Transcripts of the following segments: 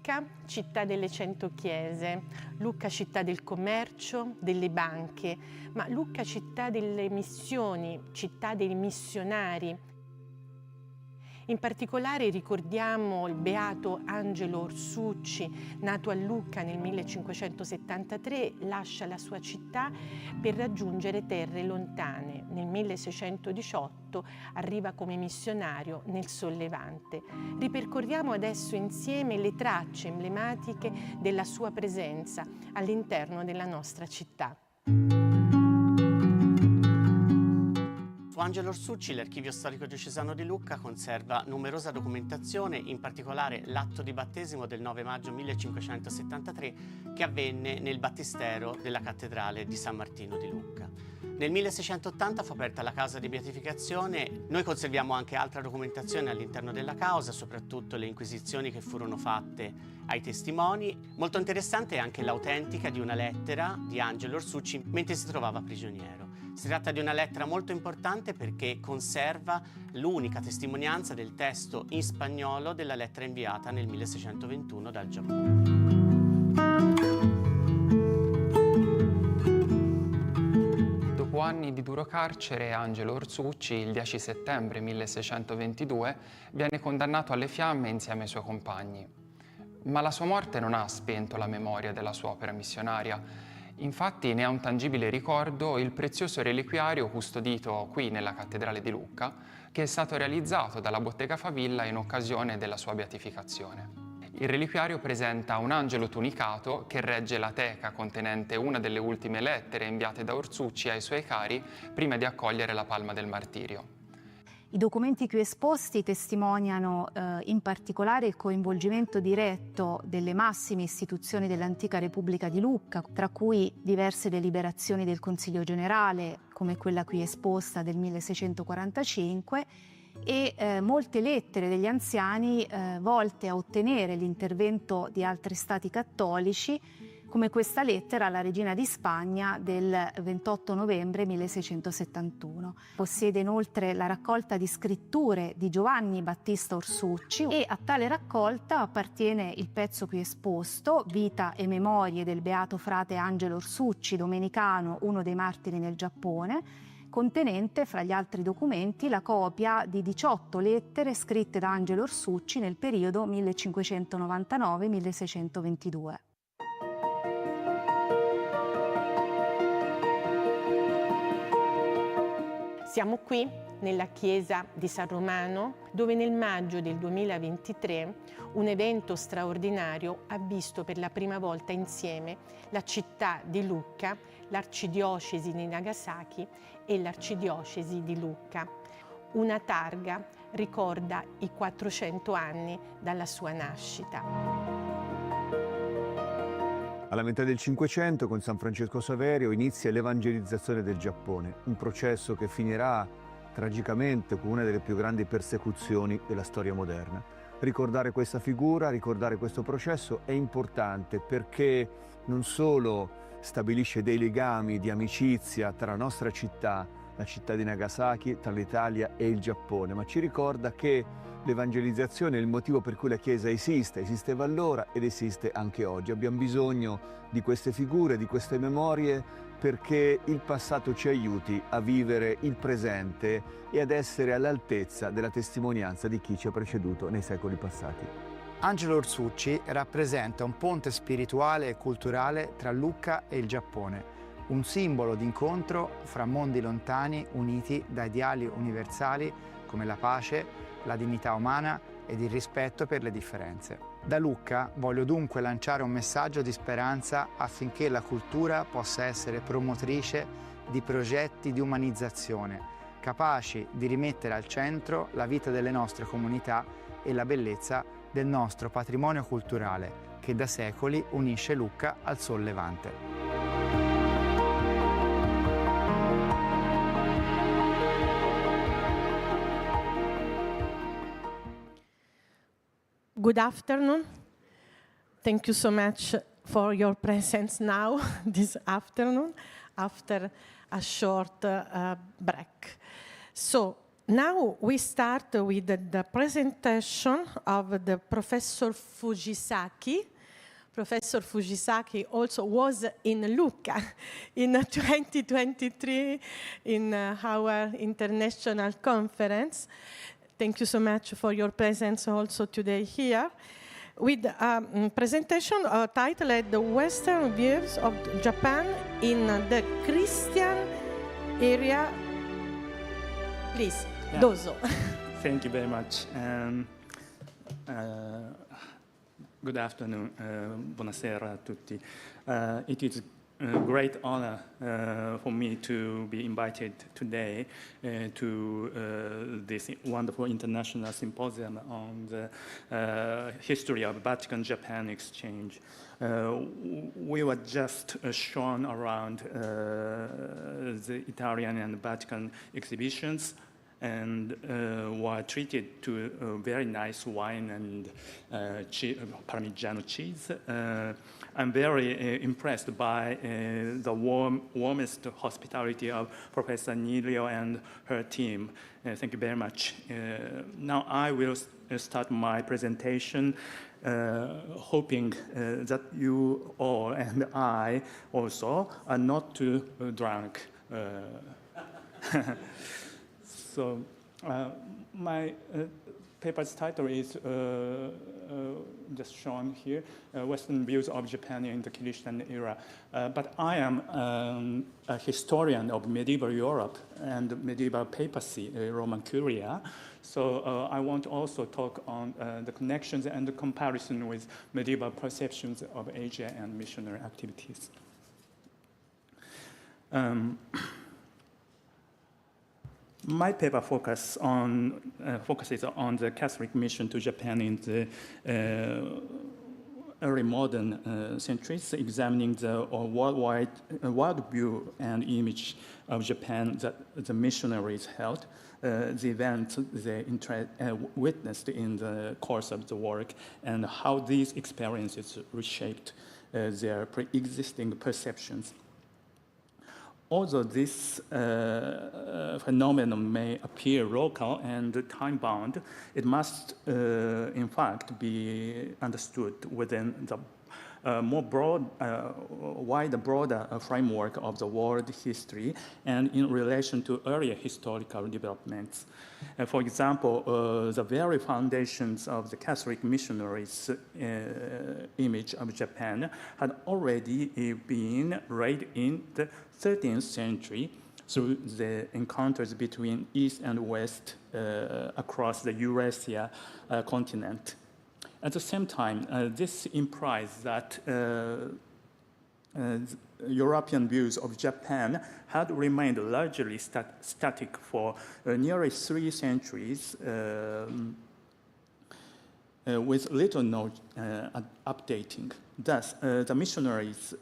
Lucca, città delle 100 chiese, Lucca città del commercio, delle banche, ma Lucca città delle missioni, città dei missionari. In particolare ricordiamo il beato Angelo Orsucci, nato a Lucca nel 1573, lascia la sua città per raggiungere terre lontane. Nel 1618 arriva come missionario nel Sollevante. Ripercorriamo adesso insieme le tracce emblematiche della sua presenza all'interno della nostra città. Su Angelo Orsucci l'Archivio Storico Diocesano di Lucca conserva numerosa documentazione, in particolare l'atto di battesimo del 9 maggio 1573 che avvenne nel battistero della cattedrale di San Martino di Lucca. Nel 1680 fu aperta la causa di beatificazione. Noi conserviamo anche altra documentazione all'interno della causa, soprattutto le inquisizioni che furono fatte ai testimoni. Molto interessante è anche l'autentica di una lettera di Angelo Orsucci mentre si trovava prigioniero. Si tratta di una lettera molto importante perché conserva l'unica testimonianza del testo in spagnolo della lettera inviata nel 1621 dal Giappone. Dopo anni di duro carcere, Angelo Orsucci, il 10 settembre 1622, viene condannato alle fiamme insieme ai suoi compagni. Ma la sua morte non ha spento la memoria della sua opera missionaria. Infatti ne ha un tangibile ricordo il prezioso reliquiario custodito qui nella cattedrale di Lucca, che è stato realizzato dalla bottega Favilla in occasione della sua beatificazione. Il reliquiario presenta un angelo tunicato che regge la teca contenente una delle ultime lettere inviate da Orsucci ai suoi cari prima di accogliere la palma del martirio. I documenti qui esposti testimoniano in particolare il coinvolgimento diretto delle massime istituzioni dell'antica Repubblica di Lucca, tra cui diverse deliberazioni del Consiglio Generale, come quella qui esposta del 1645, e molte lettere degli anziani volte a ottenere l'intervento di altri stati cattolici, come questa lettera alla Regina di Spagna del 28 novembre 1671. Possiede inoltre la raccolta di scritture di Giovanni Battista Orsucci e a tale raccolta appartiene il pezzo qui esposto, Vita e memorie del beato frate Angelo Orsucci, domenicano, uno dei martiri nel Giappone, contenente, fra gli altri documenti, la copia di 18 lettere scritte da Angelo Orsucci nel periodo 1599-1622. Siamo qui nella chiesa di San Romano, dove nel maggio del 2023 un evento straordinario ha visto per la prima volta insieme la città di Lucca, l'arcidiocesi di Nagasaki e l'arcidiocesi di Lucca. Una targa ricorda i 400 anni dalla sua nascita. Alla metà del Cinquecento, con San Francesco Saverio, inizia l'evangelizzazione del Giappone, un processo che finirà tragicamente con una delle più grandi persecuzioni della storia moderna. Ricordare questa figura, ricordare questo processo è importante perché non solo stabilisce dei legami di amicizia tra la nostra città, la città di Nagasaki, tra l'Italia e il Giappone, ma ci ricorda che l'evangelizzazione è il motivo per cui la Chiesa esisteva allora ed esiste anche oggi. Abbiamo bisogno di queste figure, di queste memorie, perché il passato ci aiuti a vivere il presente e ad essere all'altezza della testimonianza di chi ci ha preceduto nei secoli passati. Angelo Orsucci rappresenta un ponte spirituale e culturale tra Lucca e il Giappone, un simbolo di incontro fra mondi lontani uniti da ideali universali come la pace, la dignità umana ed il rispetto per le differenze. Da Lucca voglio dunque lanciare un messaggio di speranza affinché la cultura possa essere promotrice di progetti di umanizzazione, capaci di rimettere al centro la vita delle nostre comunità e la bellezza del nostro patrimonio culturale, che da secoli unisce Lucca al Sol Levante. Good afternoon. Thank you so much for your presence now, this afternoon, after a short break. So, Now we start with the presentation of the Professor Fujisaki. Professor Fujisaki also was in Lucca in 2023 in our international conference. Thank you so much for your presence also today here, with a presentation titled The Western Views of Japan in the Christian Area. Please, dozo. Thank you very much. Good afternoon. Buonasera a tutti. It is a great honor for me to be invited today to this wonderful international symposium on the history of Vatican-Japan exchange. We were just shown around the Italian and Vatican exhibitions, and were treated to very nice wine and Parmigiano cheese. I'm very impressed by the warmest hospitality of Professor Nilio and her team. Thank you very much. Now I will start my presentation, hoping that you all and I also are not too drunk. So my paper's title is just shown here, Western Views of Japan in the Christian Era. But I am a historian of medieval Europe and medieval papacy, Roman Curia. So I want to also talk on the connections and the comparison with medieval perceptions of Asia and missionary activities. My paper focuses on the Catholic mission to Japan in the early modern centuries, examining the world view and image of Japan that the missionaries held, the events they witnessed in the course of the work, and how these experiences reshaped their pre-existing perceptions. Although this phenomenon may appear local and time-bound, it must, in fact, be understood within the broader framework of the world history and in relation to earlier historical developments. For example, the very foundations of the Catholic missionaries' image of Japan had already been laid in the 13th century through the encounters between East and West across the Eurasia continent. At the same time, this implies that European views of Japan had remained largely static for nearly 3 centuries, with little no updating. Thus, the missionaries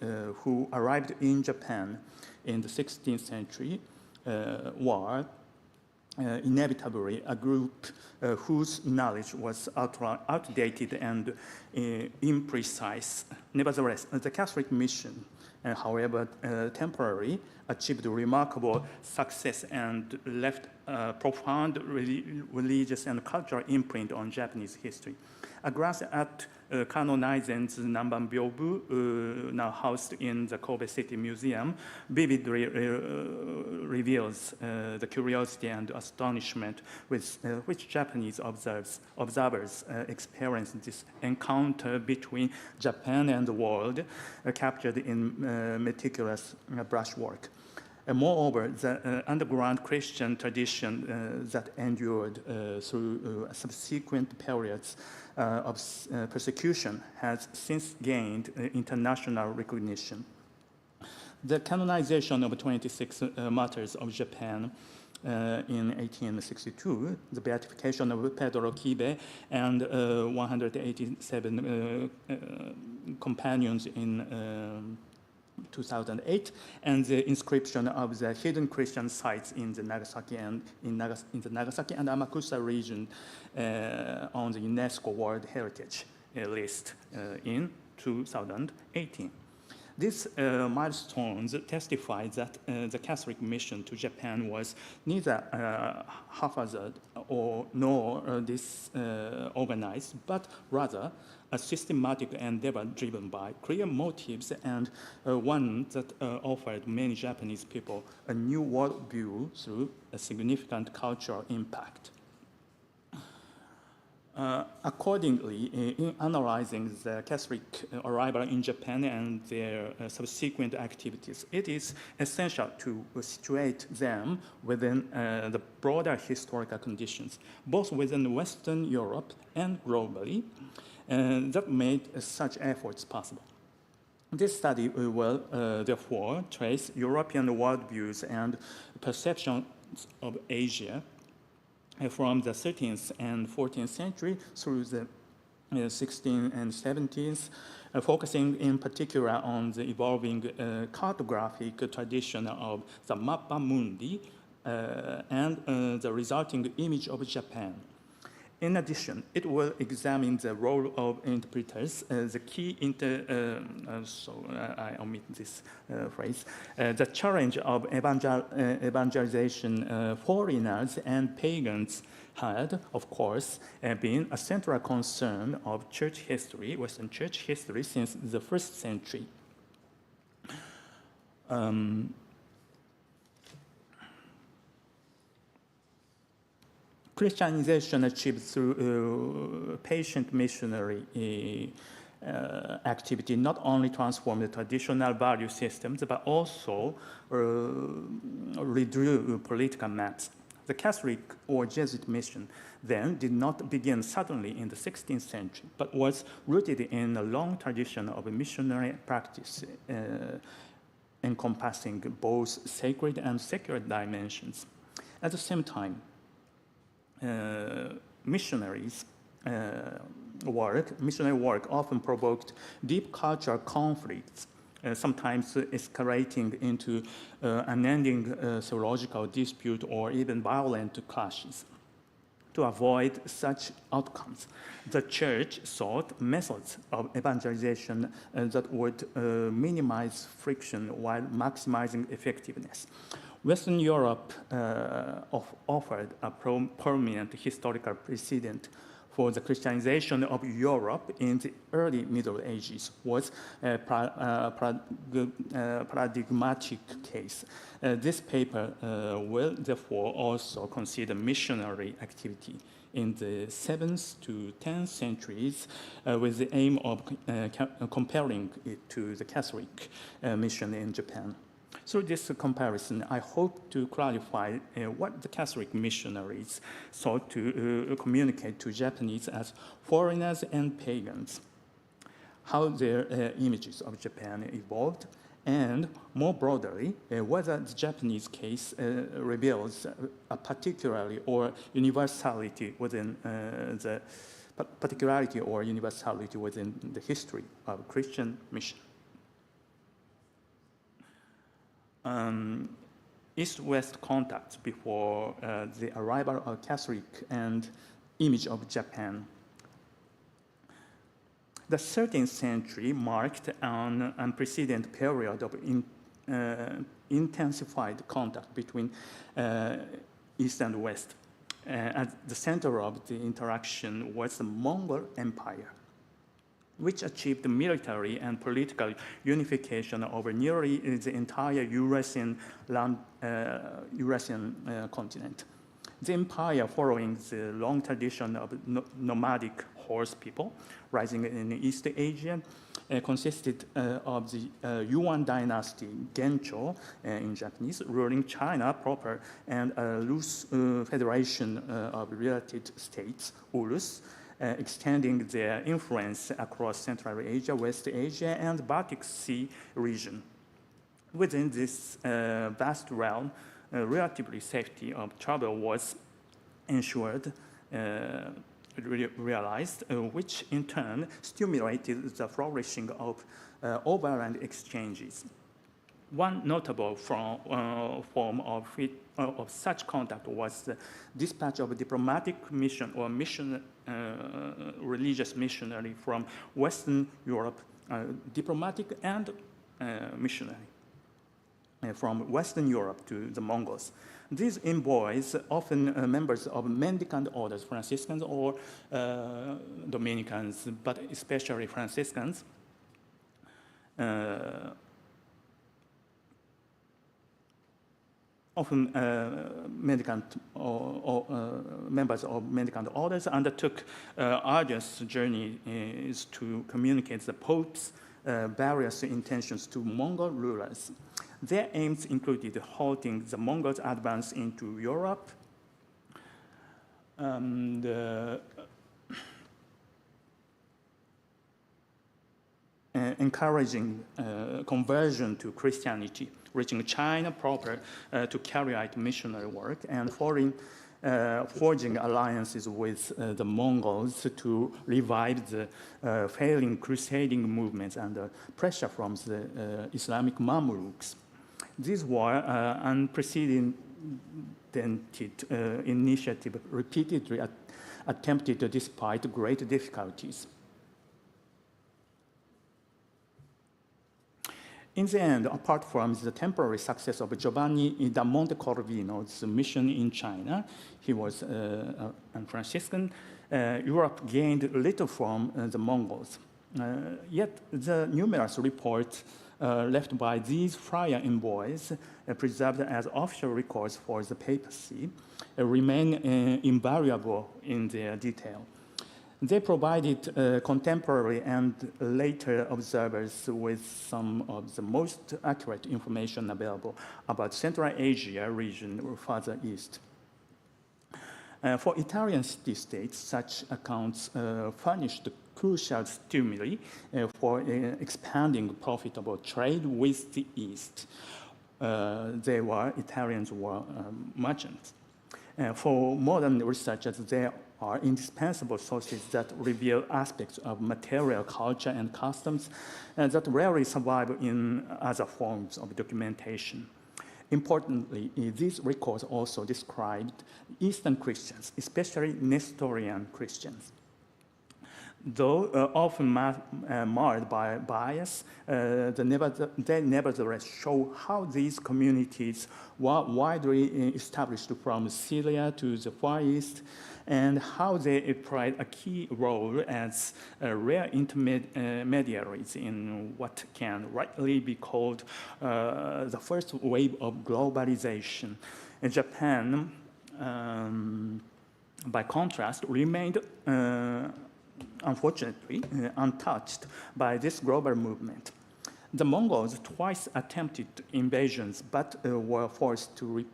who arrived in Japan in the 16th century were inevitably a group whose knowledge was outdated and imprecise. Nevertheless, the Catholic mission, however temporary, achieved remarkable success and left a profound religious and cultural imprint on Japanese history. A glance at Kano Naizen's Namban Byobu, now housed in the Kobe City Museum, vividly reveals the curiosity and astonishment with which Japanese observers experienced this encounter between Japan and the world, captured in meticulous brushwork. Moreover, the underground Christian tradition that endured through subsequent periods of persecution has since gained international recognition. The canonization of 26 martyrs of Japan in 1862, the beatification of Pedro Kibe and 187 companions in 2008, and the inscription of the hidden Christian sites in the Nagasaki and Amakusa region on the UNESCO World Heritage list in 2018. These milestones testify that the Catholic mission to Japan was neither haphazard nor disorganized, but rather a systematic endeavor driven by clear motives and one that offered many Japanese people a new worldview through a significant cultural impact. Accordingly, in analyzing the Catholic arrival in Japan and their subsequent activities, it is essential to situate them within the broader historical conditions, both within Western Europe and globally, that made such efforts possible. This study will therefore trace European worldviews and perceptions of Asia from the 13th and 14th century through the 16th and 17th, focusing in particular on the evolving cartographic tradition of the Mappa Mundi and the resulting image of Japan. In addition, it will examine the role of interpreters, the key I omit this phrase, the challenge of evangelization foreigners and pagans had, of course, been a central concern of church history, Western church history, since the 1st century. Christianization achieved through patient missionary activity not only transformed the traditional value systems, but also redrew political maps. The Catholic or Jesuit mission then did not begin suddenly in the 16th century, but was rooted in a long tradition of missionary practice encompassing both sacred and secular dimensions. At the same time, missionary work often provoked deep cultural conflicts, sometimes escalating into unending theological dispute or even violent clashes. To avoid such outcomes, the Church sought methods of evangelization that would minimize friction while maximizing effectiveness. Western Europe offered a prominent historical precedent for the Christianization of Europe in the early Middle Ages, was a paradigmatic case. This paper will therefore also consider missionary activity in the 7th to 10th centuries with the aim of comparing it to the Catholic mission in Japan. Through this comparison, I hope to clarify what the Catholic missionaries sought to communicate to Japanese as foreigners and pagans, how their images of Japan evolved, and more broadly, whether the Japanese case reveals a particularity or universality within the history of Christian mission. East-West contacts before the arrival of Catholic and image of Japan. The 13th century marked an unprecedented period of intensified contact between East and West. At the center of the interaction was the Mongol Empire, which achieved military and political unification over nearly the entire Eurasian continent. The empire, following the long tradition of nomadic horse people rising in East Asia, consisted of the Yuan dynasty, Gencho in Japanese, ruling China proper, and a loose federation of related states, Ulus, extending their influence across Central Asia, West Asia, and Baltic Sea region. Within this vast realm, relatively safety of travel was ensured, realized, which in turn stimulated the flourishing of overland exchanges. One notable form of such contact was the dispatch of a diplomatic mission or religious missionary from Western Europe, diplomatic and missionary from Western Europe to the Mongols. These envoys, often members of mendicant orders, Franciscans or Dominicans, but especially Franciscans, often mendicant or members of mendicant orders undertook arduous journeys to communicate the Pope's various intentions to Mongol rulers. Their aims included halting the Mongols' advance into Europe, and encouraging conversion to Christianity, reaching China proper to carry out missionary work, and forging alliances with the Mongols to revive the failing crusading movements under pressure from the Islamic Mamluks. These were unprecedented initiative repeatedly attempted despite great difficulties. In the end, apart from the temporary success of Giovanni da Montecorvino's mission in China, he was a Franciscan, Europe gained little from the Mongols. Yet the numerous reports left by these friar envoys, preserved as official records for the papacy, remain invariable in their detail. They provided contemporary and later observers with some of the most accurate information available about Central Asia region or further east. For Italian city-states, such accounts furnished crucial stimuli for expanding profitable trade with the East. Italians were merchants. For modern researchers, there are indispensable sources that reveal aspects of material culture and customs that rarely survive in other forms of documentation. Importantly, these records also described Eastern Christians, especially Nestorian Christians. Though often marred by bias, they nevertheless show how these communities were widely established from Syria to the Far East, and how they played a key role as rare intermediaries in what can rightly be called the first wave of globalization. In Japan, by contrast, remained unfortunately untouched by this global movement. The Mongols twice attempted invasions, but were forced to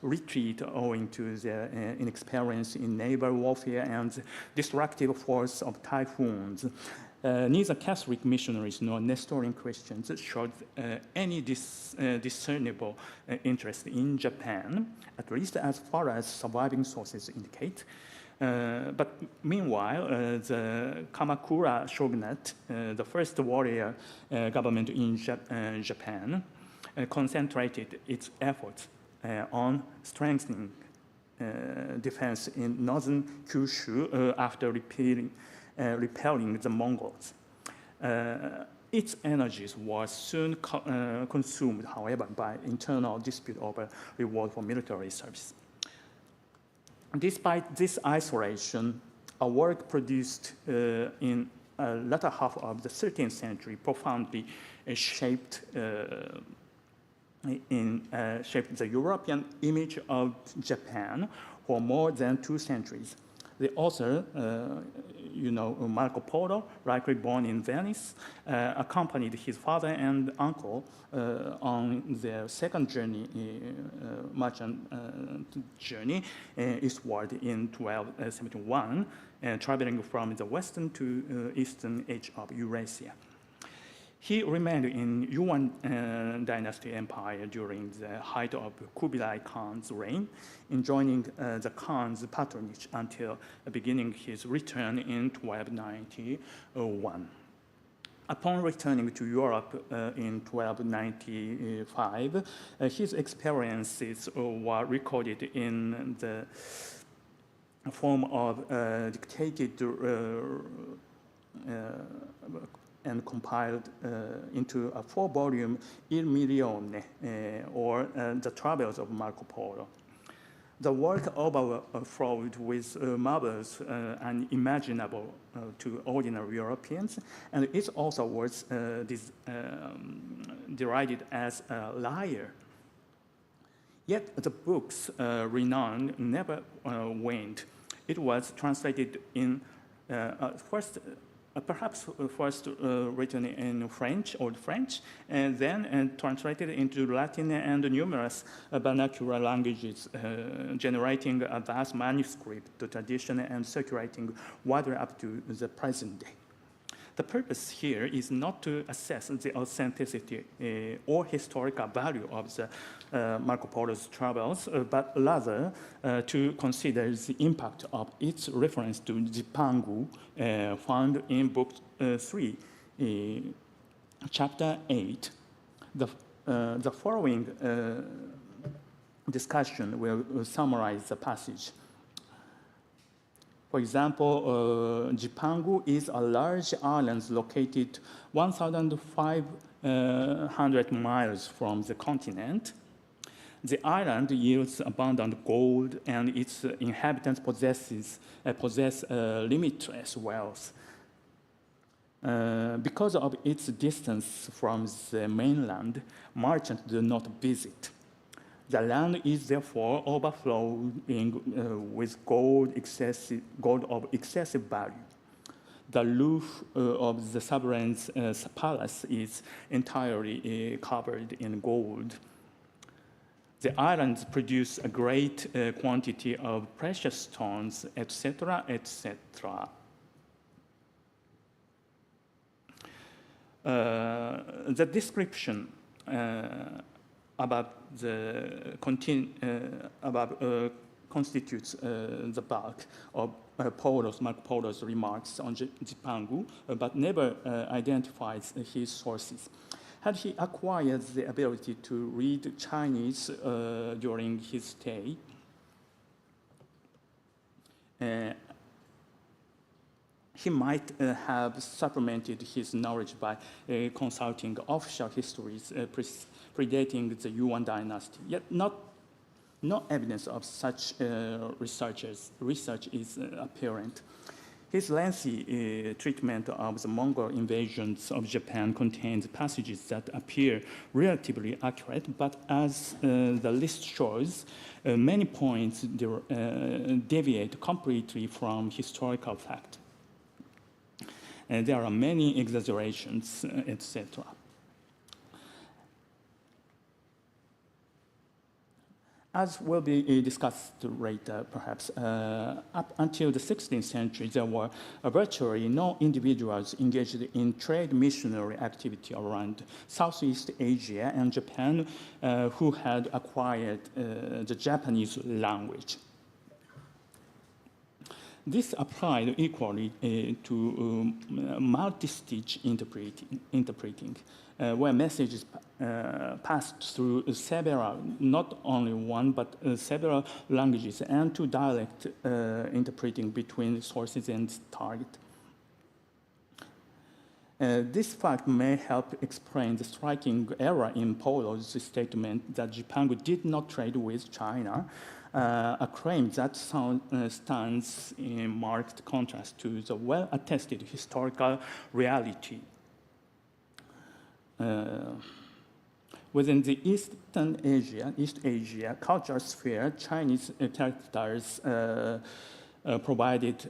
retreat owing to their inexperience in naval warfare and the destructive force of typhoons. Neither Catholic missionaries nor Nestorian Christians showed any discernible interest in Japan, at least as far as surviving sources indicate. But meanwhile, the Kamakura shogunate, the first warrior government in Japan, concentrated its efforts on strengthening defense in northern Kyushu after repelling the Mongols. Its energies were soon consumed, however, by internal dispute over reward for military service. Despite this isolation, a work produced in the latter half of the 13th century profoundly shaped the European image of Japan for more than 2 centuries. The author, Marco Polo, likely born in Venice, accompanied his father and uncle on their second journey, merchant journey eastward in 1271, traveling from the western to eastern edge of Eurasia. He remained in Yuan dynasty empire during the height of Kublai Khan's reign, enjoying the Khan's patronage until beginning his return in 1291. Upon returning to Europe in 1295, his experiences were recorded in the form of dictated and compiled into a 4-volume Il Milione, or The Travels of Marco Polo. The work overflowed with marvels unimaginable to ordinary Europeans, and it also was derided as a liar. Yet the book's renown never waned. It was translated in perhaps first written in French, Old French, and then translated into Latin and numerous vernacular languages, generating a vast manuscript tradition and circulating widely up to the present day. The purpose here is not to assess the authenticity or historical value of the Marco Polo's travels, but rather to consider the impact of its reference to Jipangu found in Book 3, Chapter 8. The following discussion will summarize the passage. For example, Jipangu is a large island located 1,500 miles from the continent. The island yields abundant gold, and its inhabitants possess limitless wealth. Because of its distance from the mainland, merchants do not visit. The land is therefore overflowing with gold of excessive value. The roof of the sovereign's palace is entirely covered in gold. The islands produce a great quantity of precious stones, etc., etc. The description constitutes the bulk of Marco Polo's remarks on Jipangu, but never identifies his sources. Had he acquired the ability to read Chinese during his stay, he might have supplemented his knowledge by consulting official histories predating the Yuan dynasty. Yet no evidence of such research is apparent. His lengthy treatment of the Mongol invasions of Japan contains passages that appear relatively accurate, but as the list shows, many points deviate completely from historical fact. There are many exaggerations, etc. As will be discussed later, perhaps, up until the 16th century, there were virtually no individuals engaged in trade missionary activity around Southeast Asia and Japan who had acquired the Japanese language. This applied equally to multi-stage interpreting, where messages passed through several, not only one, but several languages, and to dialect interpreting between sources and target. This fact may help explain the striking error in Polo's statement that Jipangu did not trade with China, a claim that stands in marked contrast to the well-attested historical reality. Within the East Asia cultural sphere, Chinese characters provided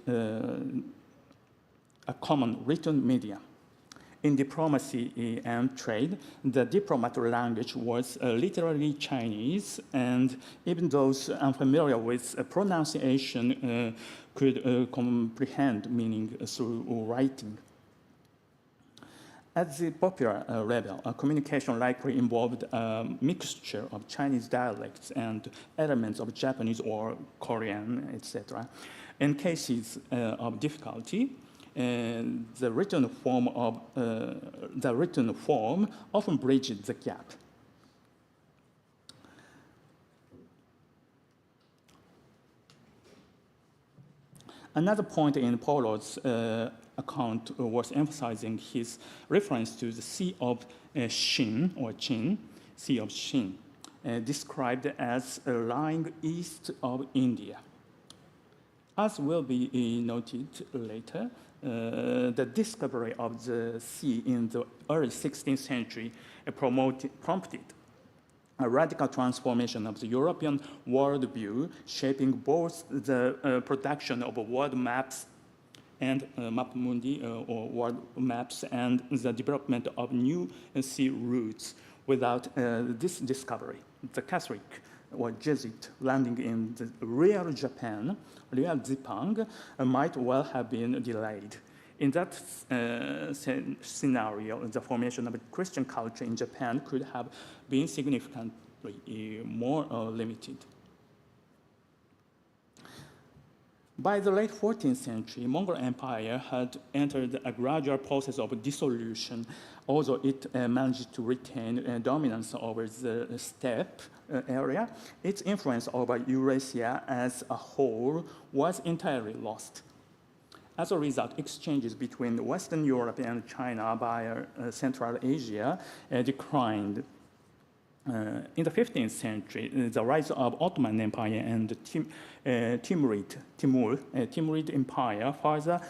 a common written medium. In diplomacy and trade, the diplomat language was literally Chinese, and even those unfamiliar with pronunciation could comprehend meaning through writing. At the popular level, communication likely involved a mixture of Chinese dialects and elements of Japanese or Korean, etc. In cases of difficulty, the written form often bridged the gap. Another point in Polo's account was emphasizing his reference to the Sea of Shin, or Chin, Sea of Shin, described as lying east of India. As will be noted later, the discovery of the sea in the early 16th century prompted a radical transformation of the European worldview, shaping both the production of world maps and map mundi, or world maps, and the development of new sea routes. Without this discovery, the Catholic or Jesuit landing in the real Japan, real Zipang, might well have been delayed. In that scenario, the formation of a Christian culture in Japan could have been significantly more limited. By the late 14th century, Mongol Empire had entered a gradual process of dissolution, although it managed to retain dominance over the steppe area. Its influence over Eurasia as a whole was entirely lost. As a result, exchanges between Western Europe and China via Central Asia declined. In the 15th century, the rise of Ottoman Empire and the Timurid Empire further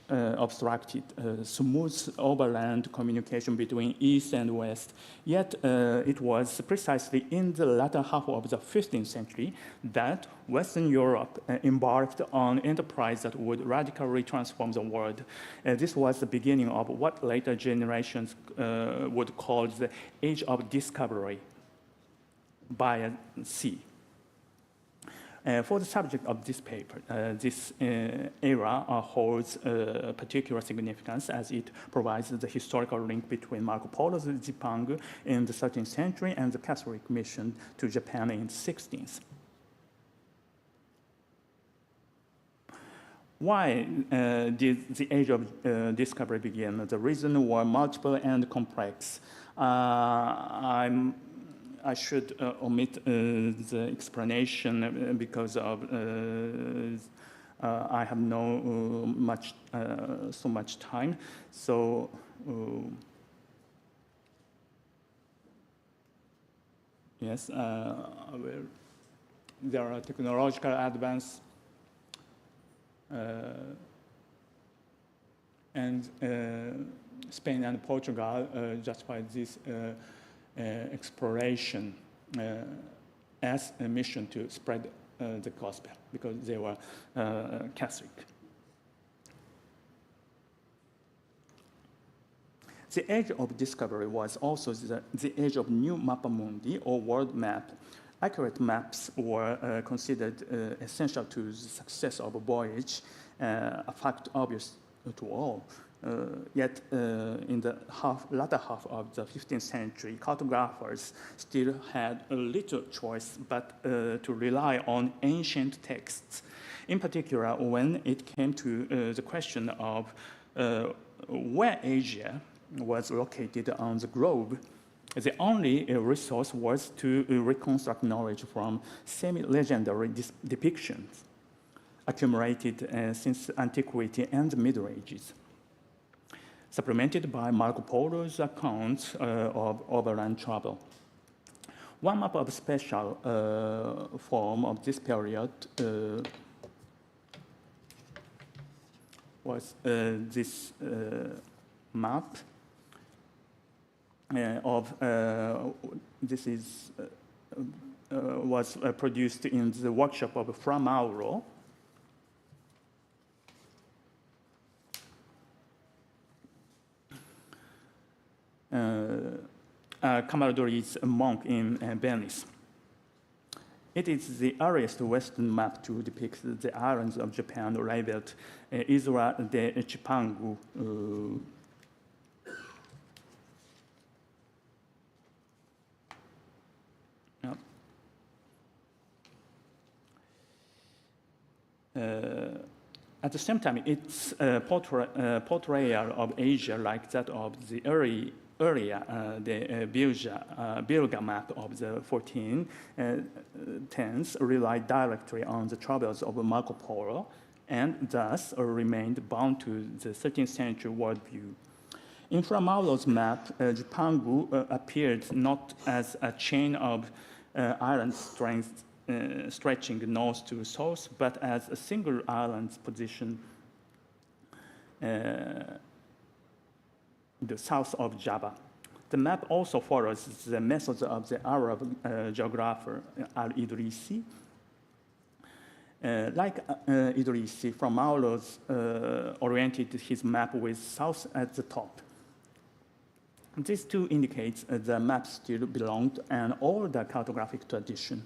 obstructed smooth overland communication between East and West. Yet it was precisely in the latter half of the 15th century that Western Europe embarked on an enterprise that would radically transform the world. This was the beginning of what later generations would call the Age of Discovery by sea. For the subject of this paper, this era holds particular significance as it provides the historical link between Marco Polo's Zipang in the 13th century and the Catholic mission to Japan in the 16th. Why did the Age of Discovery begin? The reasons were multiple and complex. I should omit the explanation because of I have so much time. So yes, there are technological advances and Spain and Portugal justified this exploration as a mission to spread the gospel because they were Catholic. The age of discovery was also the age of new mappa mundi, or world map. Accurate maps were considered essential to the success of a voyage, a fact obvious to all. Yet in the latter half of the 15th century, cartographers still had a little choice but to rely on ancient texts. In particular, when it came to the question of where Asia was located on the globe, the only resource was to reconstruct knowledge from semi-legendary depictions accumulated since antiquity and the Middle Ages, supplemented by Marco Polo's accounts of overland travel. One map of special form of this period was this map was produced in the workshop of Fra Mauro. Camaldoli's monk in Venice. It is the earliest Western map to depict the islands of Japan, labeled Isola de Cipangu. At the same time, its portrayal of Asia, like that of the earlier the Bilga map of the 1410s, relied directly on the travels of Marco Polo and thus remained bound to the 13th century worldview. In Fra Maulo's map, Jipangu appeared not as a chain of island strength stretching north to south, but as a single island position the south of Java. The map also follows the methods of the Arab geographer al-Idrisi. Like Idrisi, Fra Maulo's oriented his map with south at the top. This too indicates the map still belonged to an older cartographic tradition.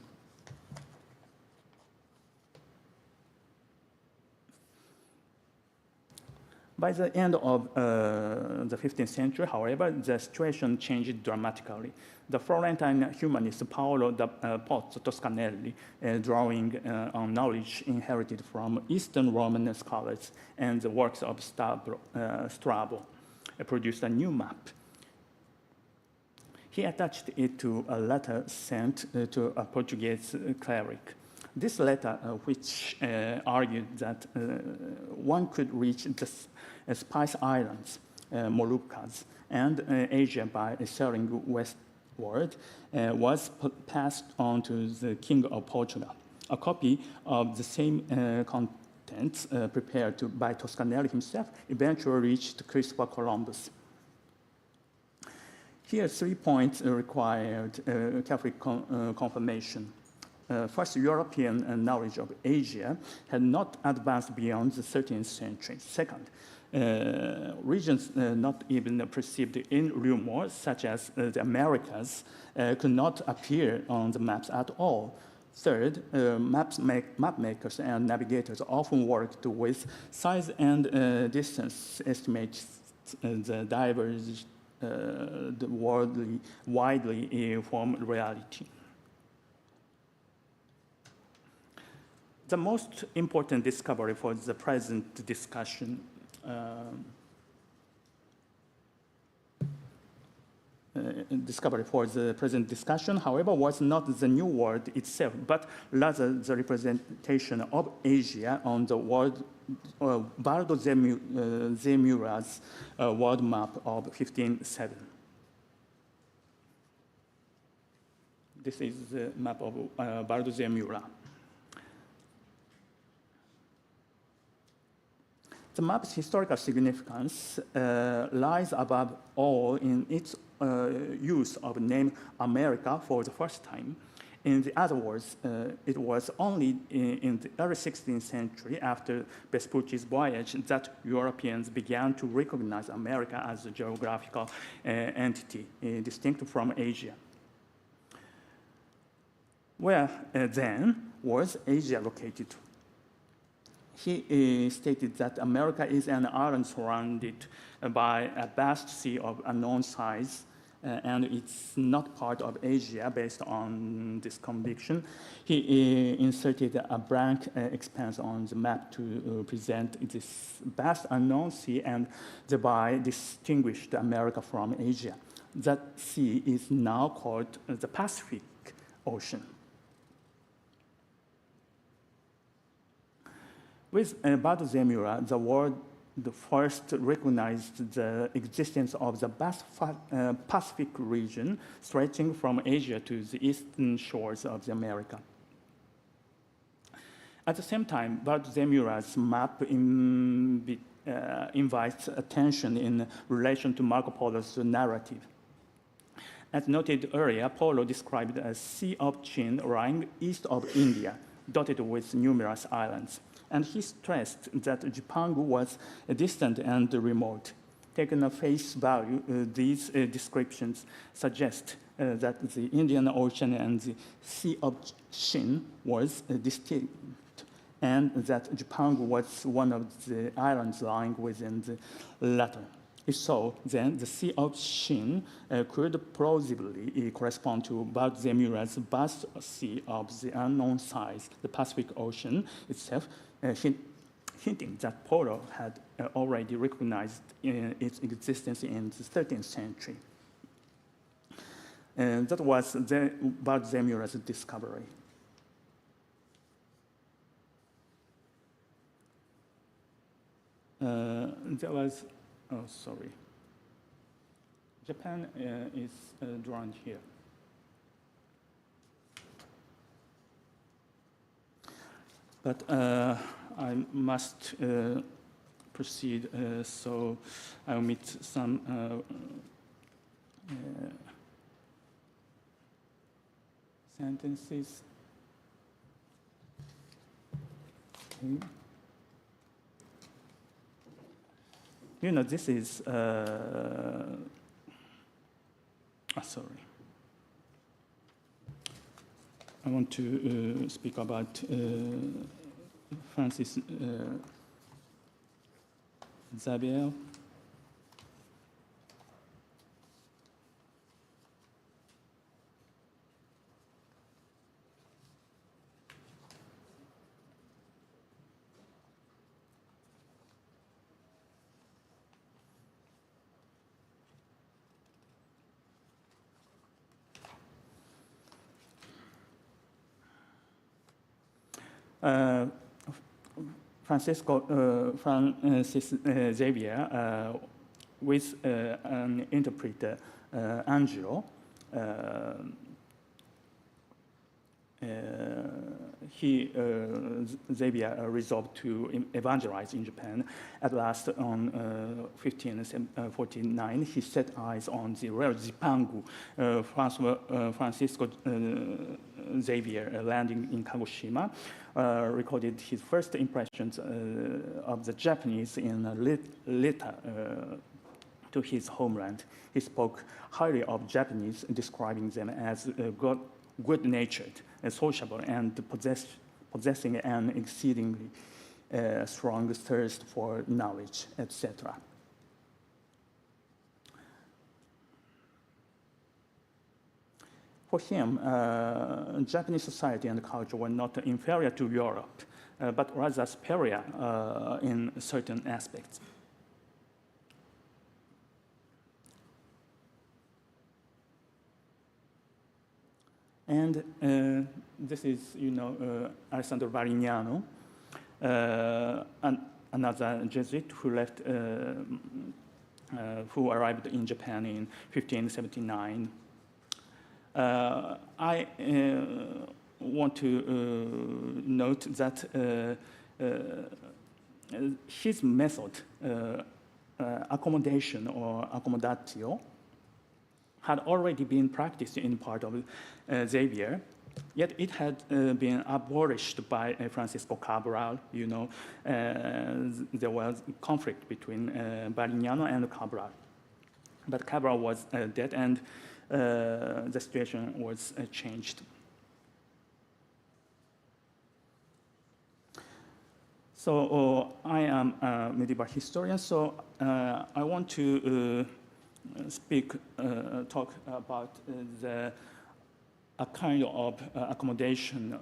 By the end of the 15th century, however, the situation changed dramatically. The Florentine humanist Paolo da Pozzo Toscanelli, drawing on knowledge inherited from Eastern Roman scholars and the works of Strabo, produced a new map. He attached it to a letter sent to a Portuguese cleric. This letter, which argued that one could reach the Spice Islands, Moluccas, and Asia by sailing westward, was passed on to the King of Portugal. A copy of the same contents prepared by Toscanelli himself eventually reached Christopher Columbus. Here, 3 points required careful confirmation. First, European knowledge of Asia had not advanced beyond the 13th century. Second, regions not even perceived in rumor, such as the Americas, could not appear on the maps at all. Third, map makers and navigators often worked with size and distance estimates the diverged the widely from reality. The most important discovery for the present discussion however, was not the New World itself, but rather the representation of Asia on the world, Baldo Zemura's world map of 1507. This is the map of Baldo Zemura. The map's historical significance lies above all in its use of the name America for the first time. In other words, it was only in the early 16th century, after Vespucci's voyage, that Europeans began to recognize America as a geographical entity distinct from Asia. Where then was Asia located? He stated that America is an island surrounded by a vast sea of unknown size, and it's not part of Asia based on this conviction. He inserted a blank expanse on the map to present this vast unknown sea and thereby distinguished America from Asia. That sea is now called the Pacific Ocean. With Baldo Zemura, the world first recognized the existence of the vast Pacific region stretching from Asia to the eastern shores of the America. At the same time, Baldo Zemura's map invites attention in relation to Marco Polo's narrative. As noted earlier, Polo described a Sea of Chin lying east of India, dotted with numerous islands. And he stressed that Jipangu was distant and remote. Taken at face value, these descriptions suggest that the Indian Ocean and the Sea of Chin was distinct, and that Jipangu was one of the islands lying within the latter. If so, then the Sea of Chin could plausibly correspond to Baldo Zemura's vast sea of the unknown size, the Pacific Ocean itself, hinting that Polo had already recognized its existence in the 13th century. And that was Baldo Zemura's discovery. there was, oh, sorry. Japan is drawn here. But I must proceed, so I omit some sentences. Okay. You know, this is, sorry. I want to speak about Francis Xavier. Francis Xavier, with an interpreter, Angelo, Xavier resolved to evangelize in Japan. At last, on 1549, he set eyes on the rare Zipangu. Francisco Xavier, landing in Kagoshima, recorded his first impressions of the Japanese in a letter to his homeland. He spoke highly of Japanese, describing them as good-natured, sociable, and possessing an exceedingly strong thirst for knowledge, etc. For him, Japanese society and culture were not inferior to Europe, but rather superior in certain aspects. And this is, you know, Alessandro Varignano, another Jesuit who left, who arrived in Japan in 1579. I want to note that his method, accommodation or accommodatio, had already been practiced in part of Xavier, yet it had been abolished by Francisco Cabral. You know, there was conflict between Varignano and Cabral. But Cabral was dead, and the situation was changed. So I am a medieval historian, so I want to talk about a kind of accommodation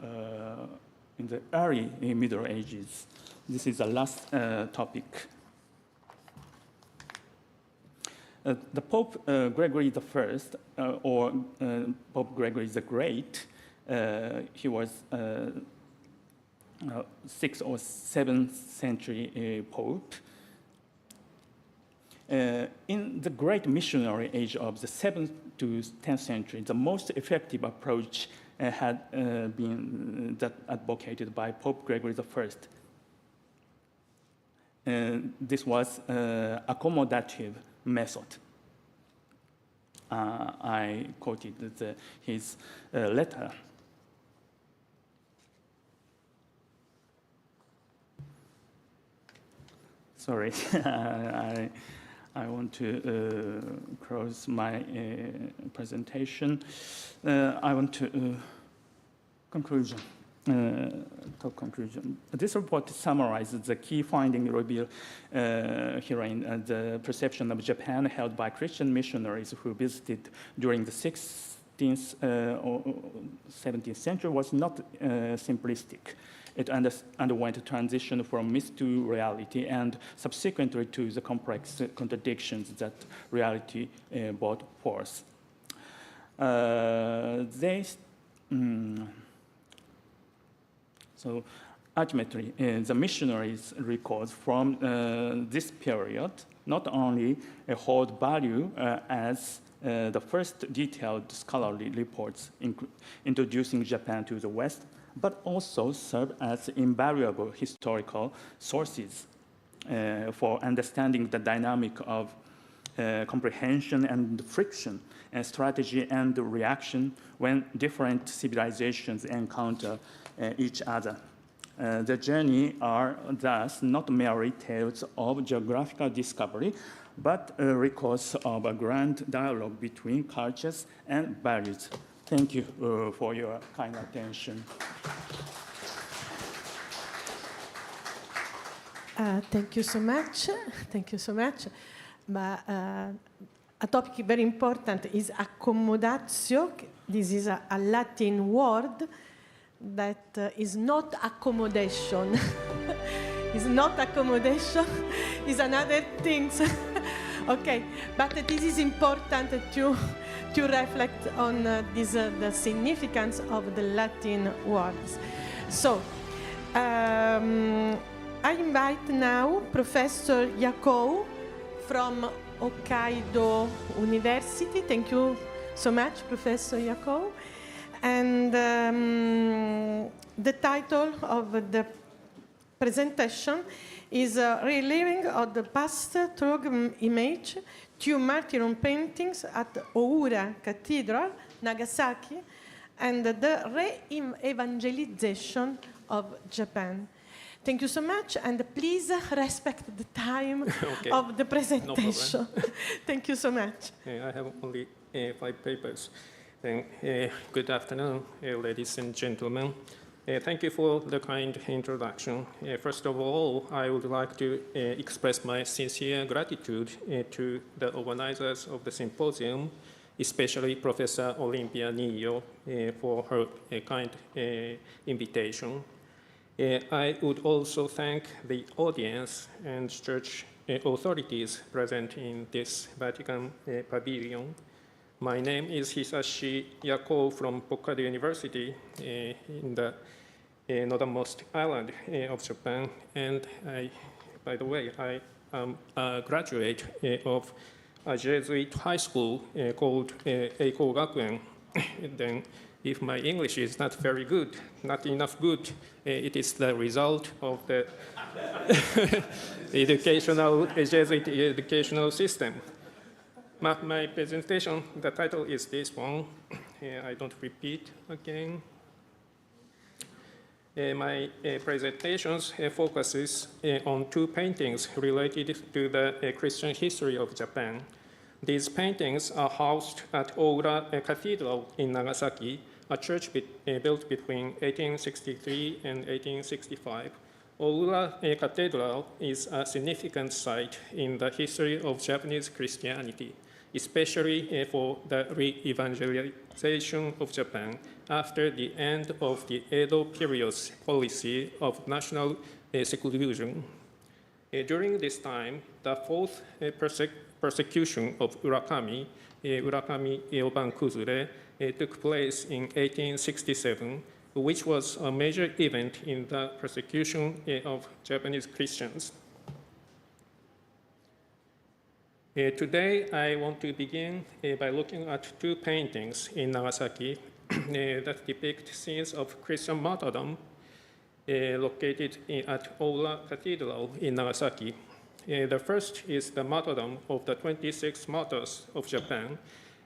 in the early Middle Ages. This is the last topic. The Pope Gregory I, or Pope Gregory the Great, he was 6th or 7th century Pope. In the great missionary age of the 7th to 10th century, the most effective approach had been that advocated by Pope Gregory I. This was accommodative method. I quoted his letter. Sorry, I want to close my presentation. I want to conclusion. This report summarizes the key findings revealed herein. The perception of Japan held by Christian missionaries who visited during the 16th or 17th century was not simplistic. It underwent a transition from myth to reality, and subsequently to the complex contradictions that reality brought forth. So Ultimately, the missionaries' records from this period not only hold value as the first detailed scholarly reports introducing Japan to the West, but also serve as invaluable historical sources for understanding the dynamic of comprehension and friction, and strategy and reaction when different civilizations encounter each other. The journey are thus not merely tales of geographical discovery, but records of a grand dialogue between cultures and values. Thank you for your kind attention. Thank you so much. Thank you so much. But a topic very important is accommodatio. This is a Latin word that is not accommodation. It's not accommodation. It's another thing. Okay, but this is important to reflect on the significance of the Latin words. So, I invite now Professor Yakou from Hokkaido University. Thank you so much, Professor Yakou. And the title of the presentation is Reliving of the Past Through Image, two martyrdom paintings at Oura Cathedral, Nagasaki, and the re-evangelization of Japan. Thank you so much, and please respect the time of the presentation. No Thank you so much. I have only 5 papers. Good afternoon, ladies and gentlemen. Thank you for the kind introduction. First of all, I would like to express my sincere gratitude to the organizers of the symposium, especially Professor Olympia Niyo, for her kind invitation. I would also thank the audience and church authorities present in this Vatican pavilion. My name is Hisashi Yakou from Hokkaido University in the northernmost island of Japan. And by the way, I am a graduate of a Jesuit high school called Eiko Gakuen. Then, if my English is not very good, not enough good, it is the result of the Jesuit educational system. My presentation, the title is this one. I don't repeat again. My presentations focuses on 2 paintings related to the Christian history of Japan. These paintings are housed at Oura Cathedral in Nagasaki, a church built between 1863 and 1865. Oura Cathedral is a significant site in the history of Japanese Christianity, especially for the re-evangelization of Japan after the end of the Edo period's policy of national seclusion. During this time, the 4th persecution of Urakami Ioban-Kuzure, took place in 1867, which was a major event in the persecution of Japanese Christians. Today, I want to begin by looking at 2 paintings in Nagasaki that depict scenes of Christian martyrdom located at Oura Cathedral in Nagasaki. The first is the martyrdom of the 26 martyrs of Japan.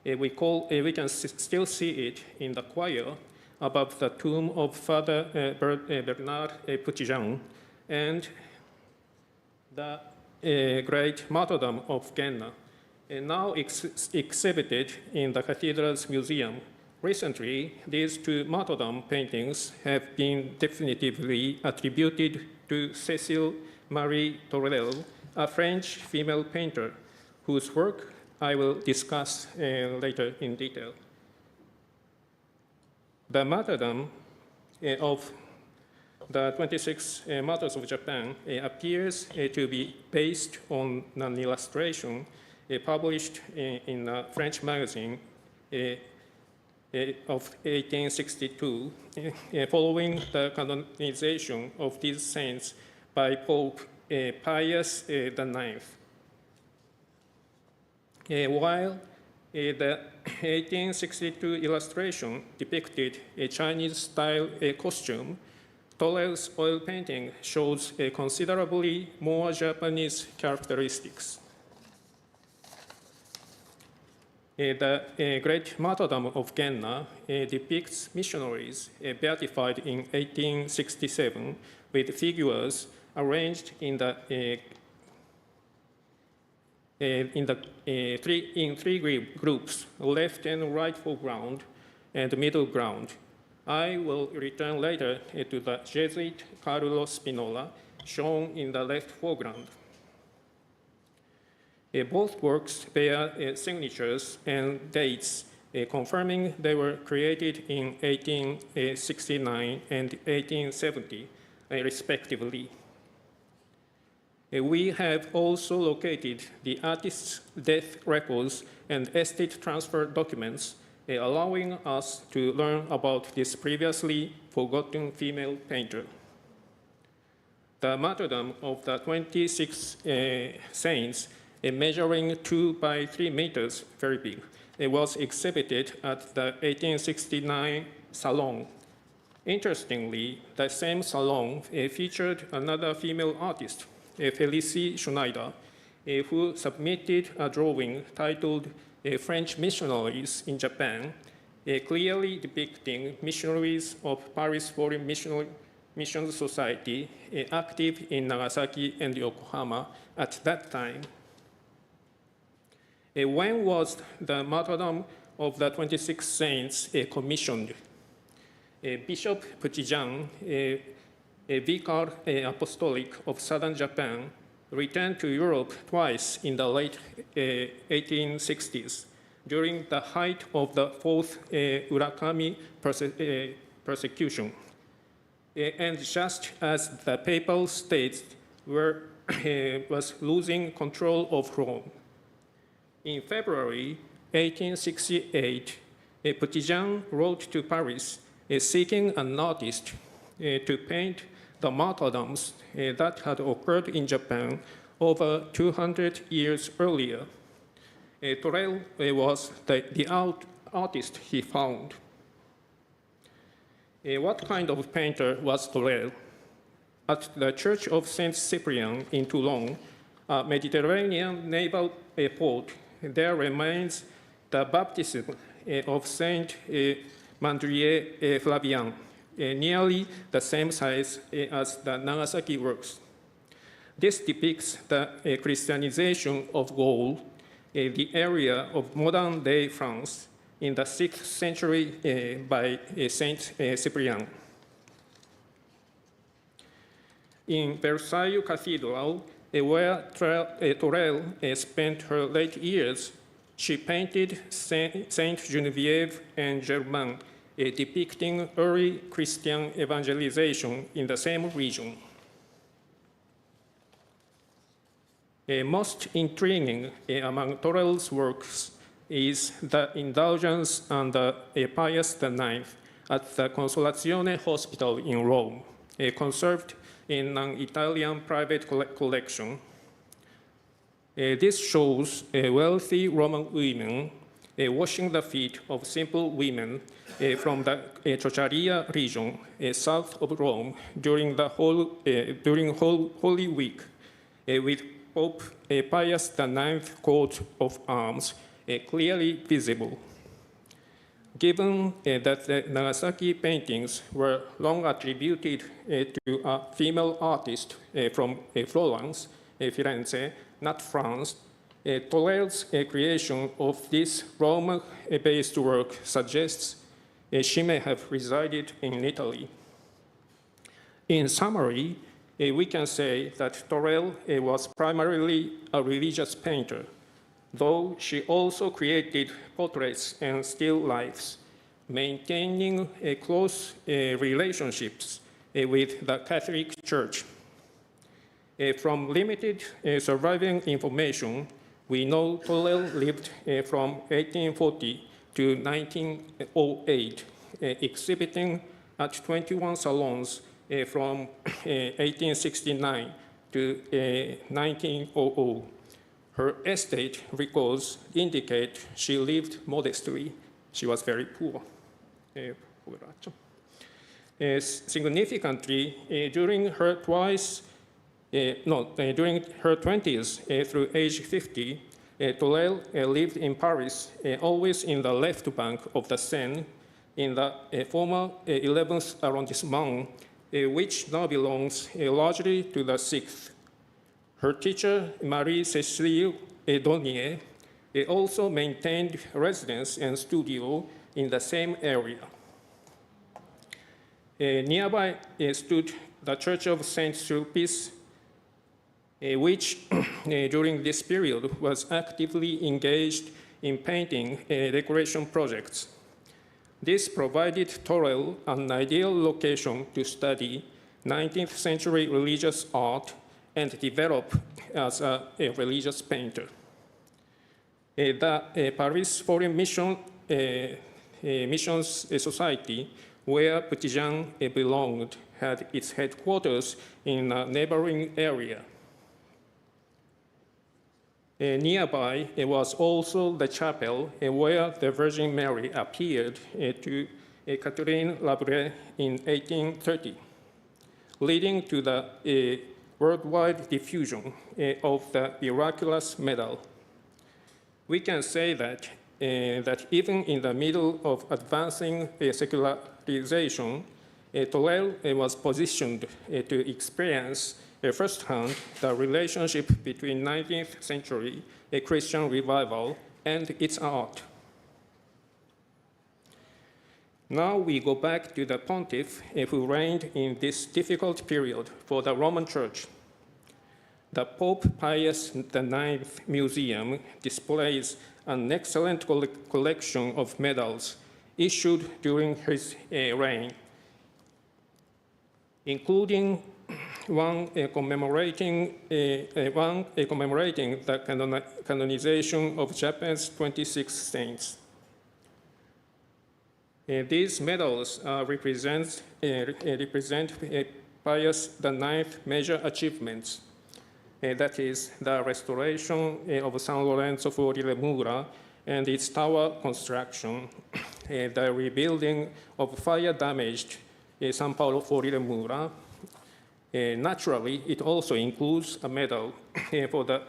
We can still see it in the choir above the tomb of Father Bernard Puchijang, and the great martyrdom of Genna, now exhibited in the cathedral's museum. Recently, these 2 martyrdom paintings have been definitively attributed to Cécile Marie Torel, a French female painter, whose work I will discuss later in detail. The martyrdom of the 26 martyrs of Japan appears to be based on an illustration published in a French magazine of 1862, following the canonization of these saints by Pope Pius IX. While the 1862 illustration depicted a Chinese-style costume, Torel's oil painting shows considerably more Japanese characteristics. The Great Martyrdom of Genna depicts missionaries beatified in 1867 with figures arranged in three groups, left and right foreground and middle ground. I will return later to the Jesuit Carlo Spinola, shown in the left foreground. Both works bear signatures and dates confirming they were created in 1869 and 1870, respectively. We have also located the artist's death records and estate transfer documents, allowing us to learn about this previously forgotten female painter. The martyrdom of the 26 saints, measuring 2 by 3 meters, very big, was exhibited at the 1869 Salon. Interestingly, the same salon featured another female artist, Felicie Schneider, who submitted a drawing titled French Missionaries in Japan, clearly depicting missionaries of Paris Foreign Mission Society active in Nagasaki and Yokohama at that time. When was the martyrdom of the 26 saints commissioned? Bishop Puchijan, Vicar Apostolic of southern Japan, returned to Europe twice in the late 1860s, during the height of the fourth Urakami persecution. And just as the papal states was losing control of Rome. In February 1868, Puchijan wrote to Paris seeking an artist to paint the martyrdoms that had occurred in Japan over 200 years earlier. Torel was the artist he found. What kind of painter was Torel? At the Church of Saint Cyprian in Toulon, a Mediterranean naval port, there remains the baptism of Saint Mandrier Flavian, nearly the same size as the Nagasaki works. This depicts the Christianization of Gaul, the area of modern-day France, in the 6th century by Saint Cyprian. In Versailles Cathedral, where Torel spent her late years, she painted Saint Geneviève and Germain, depicting early Christian evangelization in the same region. Most intriguing among Torel's works is the indulgence under Pius IX at the Consolazione Hospital in Rome, conserved in an Italian private collection. This shows wealthy Roman women washing the feet of simple women from the Ciociaria region south of Rome during Holy Week, with Pope Pius IX coat of arms clearly visible. Given that the Nagasaki paintings were long attributed to a female artist from Florence, Firenze, not France, Torel's creation of this Rome-based work suggests she may have resided in Italy. In summary, we can say that Torel was primarily a religious painter, though she also created portraits and still lifes, maintaining close relationships with the Catholic Church. From limited surviving information, we know Torel lived from 1840 to 1908, exhibiting at 21 salons from 1869 to 1900. Her estate records indicate she lived modestly. She was very poor. Significantly, during her 20s through age 50, Torel lived in Paris, always in the left bank of the Seine, in the former 11th arrondissement, which now belongs largely to the 6th. Her teacher, Marie-Cécile Donnier, also maintained residence and studio in the same area. Nearby stood the Church of Saint-Sulpice, which during this period was actively engaged in painting decoration projects. This provided Torel an ideal location to study 19th century religious art and develop as a religious painter. The Paris Foreign Missions Society, where Petit-Jean belonged, had its headquarters in a neighboring area. Nearby was also the chapel where the Virgin Mary appeared to Catherine Labre in 1830, leading to the worldwide diffusion of the miraculous medal. We can say that, that even in the middle of advancing secularization, Torel was positioned to experience firsthand the relationship between 19th century Christian revival and its art. Now we go back to the pontiff who reigned in this difficult period for the Roman Church. The Pope Pius IX Museum displays an excellent collection of medals issued during his reign, including one commemorating the canonization of Japan's 26 saints. These medals represent Pius IX major achievements, that is, the restoration of San Lorenzo fuori le mura and its tower construction, the rebuilding of fire-damaged San Paolo fuori le mura. Naturally, it also includes a medal for the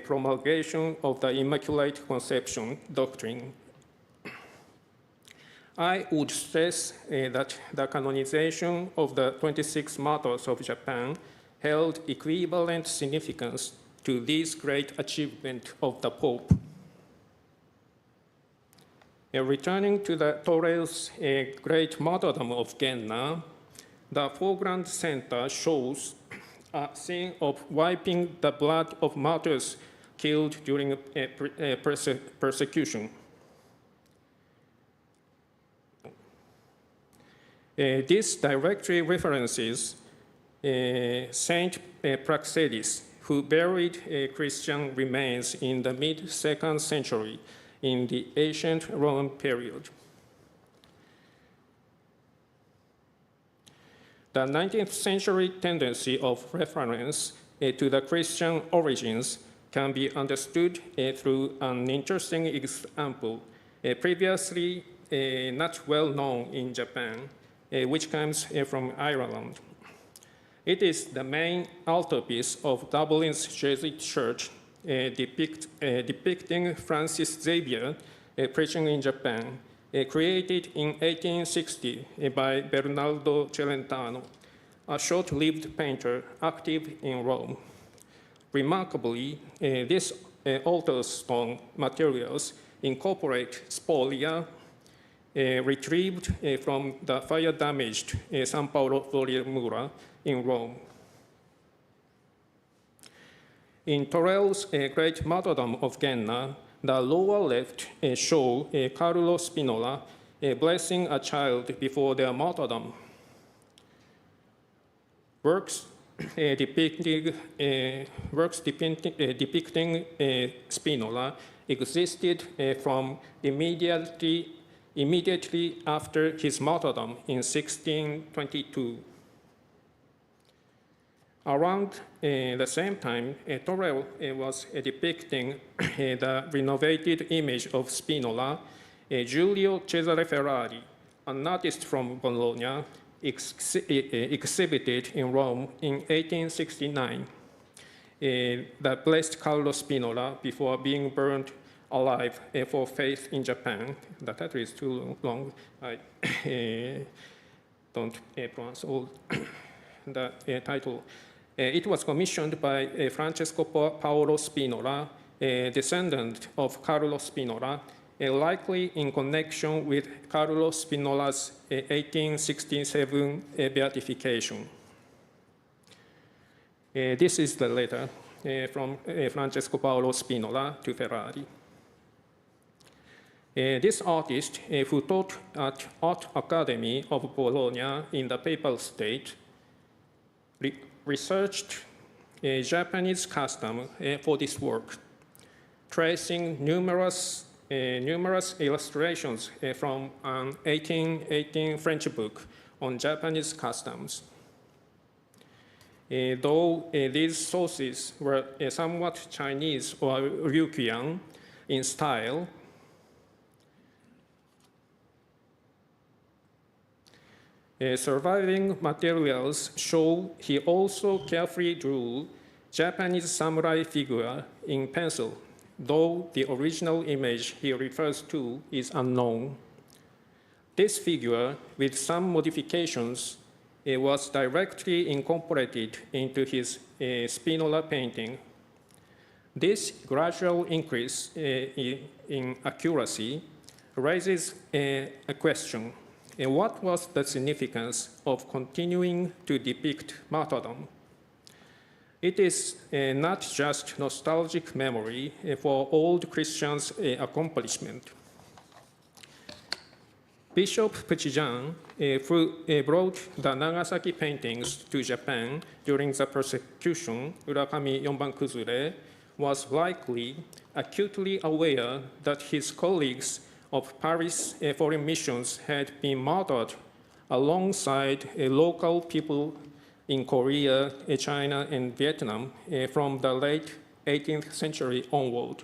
promulgation of the Immaculate Conception doctrine. I would stress that the canonization of the 26 martyrs of Japan held equivalent significance to this great achievement of the Pope. Returning to the Torel's great martyrdom of Genna, the foreground center shows a scene of wiping the blood of martyrs killed during persecution. This directly references Saint Praxedis, who buried Christian remains in the mid-2nd century in the ancient Roman period. The 19th century tendency of reference to the Christian origins can be understood through an interesting example, previously not well known in Japan, which comes from Ireland. It is the main altarpiece of Dublin's Jesuit church, depicting Francis Xavier preaching in Japan, created in 1860 by Bernardo Celentano, a short-lived painter active in Rome. Remarkably, these altar stone materials incorporate spolia retrieved from the fire-damaged San Paolo fuori le mura in Rome. In Torel's great martyrdom of Genna, the lower left show Carlo Spinola blessing a child before their martyrdom. Works depicting Spinola existed from immediately after his martyrdom in 1622. Around the same time, Torel was depicting the renovated image of Spinola. Giulio Cesare Ferrari, an artist from Bologna, exhibited in Rome in 1869 the blessed Carlo Spinola before being burned alive for faith in Japan. The title is too long. I don't pronounce all the title. It was commissioned by Francesco Paolo Spinola, a descendant of Carlo Spinola, likely in connection with Carlo Spinola's 1867 beatification. This is the letter from Francesco Paolo Spinola to Ferrari. This artist, who taught at Art Academy of Bologna in the Papal State, researched Japanese custom for this work, tracing numerous illustrations from an 1818 French book on Japanese customs. Though these sources were somewhat Chinese or Ryukyuan in style, surviving materials show he also carefully drew Japanese samurai figure in pencil, though the original image he refers to is unknown. This figure, with some modifications, was directly incorporated into his Spinola painting. This gradual increase in accuracy raises a question. What was the significance of continuing to depict martyrdom? It is not just nostalgic memory for old Christians' accomplishment. Bishop Puchijan, who brought the Nagasaki paintings to Japan during the persecution, Urakami Yonban-kuzure, was likely acutely aware that his colleagues of Paris foreign missions had been martyred alongside local people in Korea, China, and Vietnam from the late 18th century onward.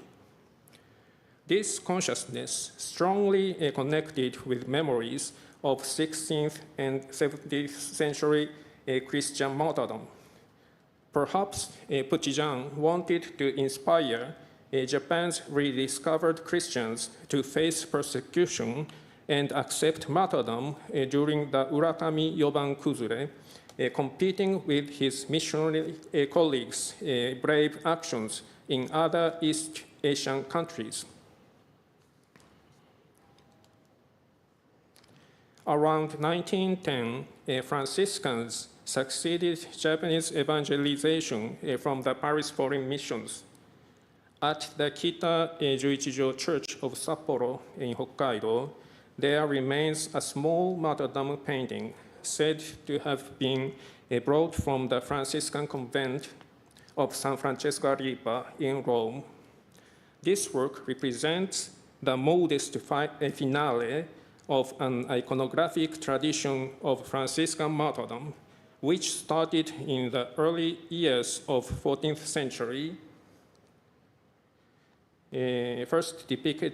This consciousness strongly connected with memories of 16th and 17th century Christian martyrdom. Perhaps Puchijan wanted to inspire Japan's rediscovered Christians to face persecution and accept martyrdom during the Urakami Yoban-kuzure, competing with his missionary colleagues' brave actions in other East Asian countries. Around 1910, Franciscans succeeded Japanese evangelization from the Paris foreign missions. At the Kita Juichijo Church of Sapporo in Hokkaido, there remains a small martyrdom painting said to have been brought from the Franciscan convent of San Francesco Ripa in Rome. This work represents the modest finale of an iconographic tradition of Franciscan martyrdom, which started in the early years of 14th century. First depicted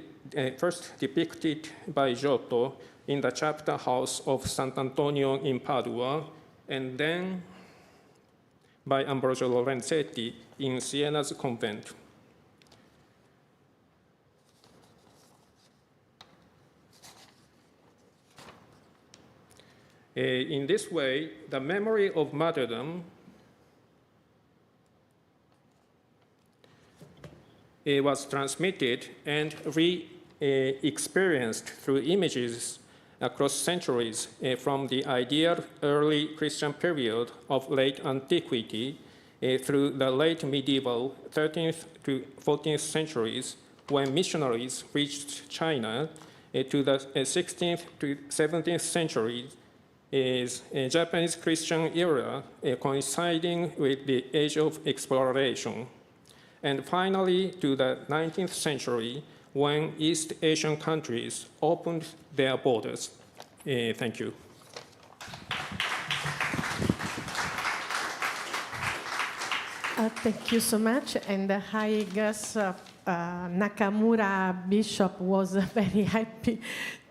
by Giotto in the chapter house of Sant'Antonio in Padua, and then by Ambrogio Lorenzetti in Siena's convent. In this way, the memory of martyrdom was transmitted and re-experienced through images across centuries from the ideal early Christian period of late antiquity through the late medieval 13th to 14th centuries, when missionaries reached China, to the 16th to 17th centuries, is a Japanese Christian era coinciding with the age of exploration. And finally, to the 19th century, when East Asian countries opened their borders. Thank you. Thank you so much. And I guess Nakamura Bishop was very happy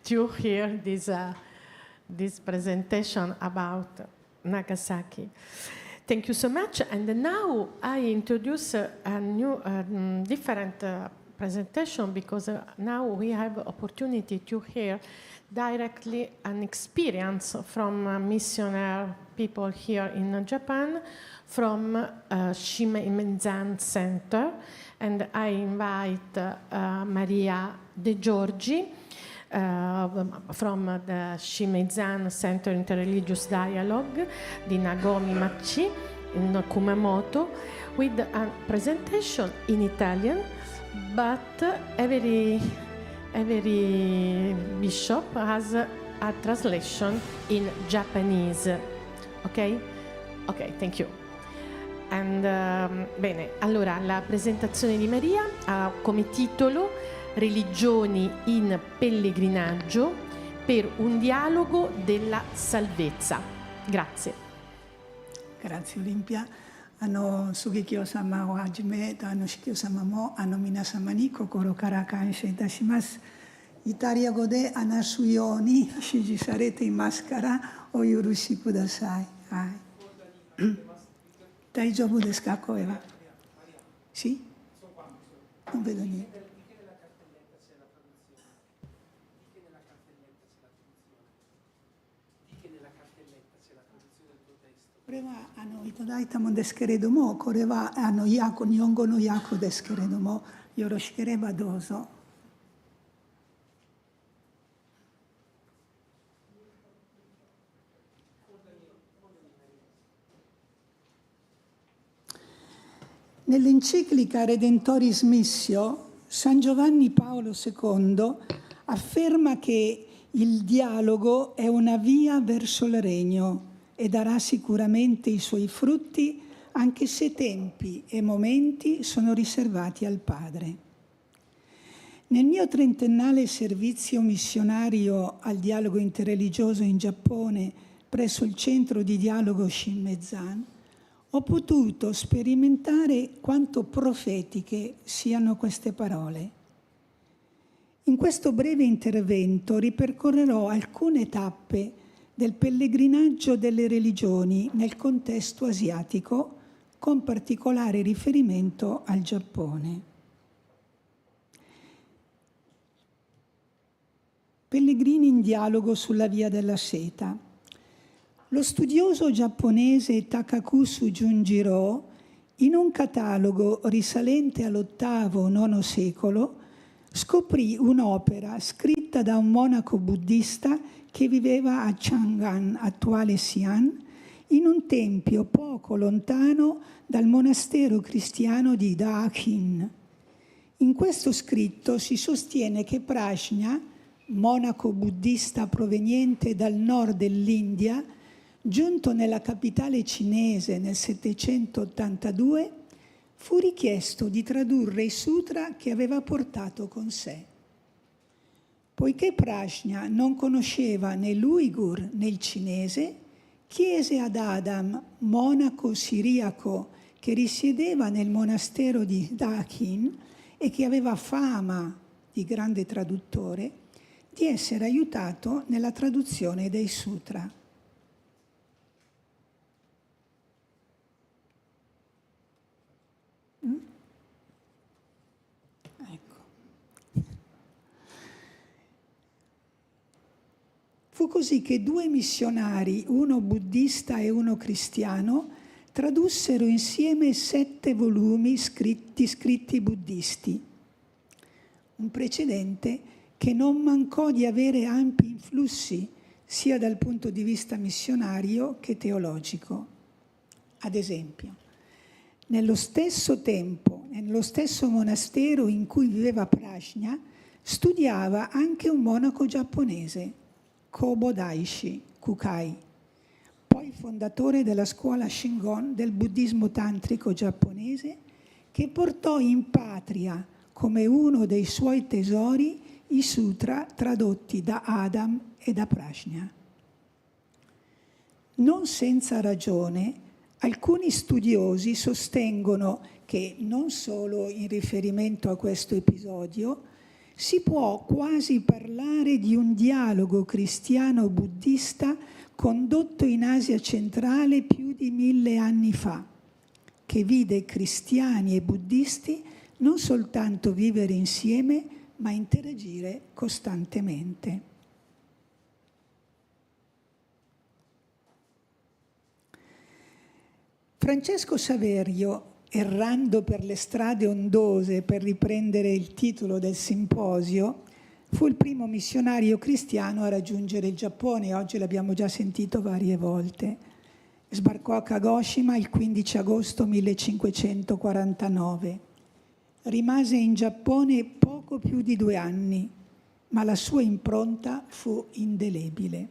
to hear this presentation about Nagasaki. Thank you so much. And now I introduce a new, different presentation, because now we have opportunity to hear directly an experience from missionary people here in Japan, from Shimenzan Center. And I invite Maria De Giorgi from the Shimenzan Center Interreligious Dialogue di Nagomi Machi in Kumamoto, with a presentation in Italian, but every bishop has a translation in Japanese. Ok? Ok, thank you. And, bene, allora la presentazione di Maria ha come titolo Religioni in pellegrinaggio per un dialogo della salvezza. Grazie. Grazie Olimpia. 杉清様をはじめ司教様も皆様に心から感謝いたします。イタリア語で話すように指示されていますからお許しください。はい、大丈夫ですか、声は。Sì? Non vedo niente. これはいただいたものですけれども、これは日本語の訳ですけれども、よろしければどうぞ。Nell'enciclica Redentoris Missio, San Giovanni Paolo II afferma che il dialogo è una via verso il regno e darà sicuramente i suoi frutti, anche se tempi e momenti sono riservati al Padre. Nel mio 30ennale servizio missionario al dialogo interreligioso in Giappone presso il centro di dialogo Shimenzan, ho potuto sperimentare quanto profetiche siano queste parole. In questo breve intervento ripercorrerò alcune tappe del pellegrinaggio delle religioni nel contesto asiatico, con particolare riferimento al Giappone. Pellegrini in dialogo sulla via della seta. Lo studioso giapponese Takakusu Junjiro, in un catalogo risalente all'VIII-IX secolo, scoprì un'opera scritta da un monaco buddista che viveva a Chang'an, attuale Xi'an, in un tempio poco lontano dal monastero cristiano di Dakin. In questo scritto si sostiene che Prajna, monaco buddista proveniente dal nord dell'India, giunto nella capitale cinese nel 782, fu richiesto di tradurre i sutra che aveva portato con sé. Poiché Prajna non conosceva né l'Uighur né il cinese, chiese ad Adam, monaco siriaco che risiedeva nel monastero di Dakin e che aveva fama di grande traduttore, di essere aiutato nella traduzione dei sutra. Fu così che due missionari, uno buddista e uno cristiano, tradussero insieme 7 volumi scritti buddisti. Un precedente che non mancò di avere ampi influssi sia dal punto di vista missionario che teologico. Ad esempio, nello stesso tempo, nello stesso monastero in cui viveva Prajna, studiava anche un monaco giapponese, Kobo Daishi Kukai, poi fondatore della scuola Shingon del buddismo tantrico giapponese, che portò in patria come uno dei suoi tesori i sutra tradotti da Adam e da Prajna. Non senza ragione, alcuni studiosi sostengono che, non solo in riferimento a questo episodio, si può quasi parlare di un dialogo cristiano-buddista condotto in Asia centrale più di 1000 anni fa, che vide cristiani e buddisti non soltanto vivere insieme, ma interagire costantemente. Francesco Saverio, errando per le strade ondose per riprendere il titolo del simposio, fu il primo missionario cristiano a raggiungere il Giappone. Oggi l'abbiamo già sentito varie volte. Sbarcò a Kagoshima il 15 agosto 1549. Rimase in Giappone poco più di 2 anni, ma la sua impronta fu indelebile.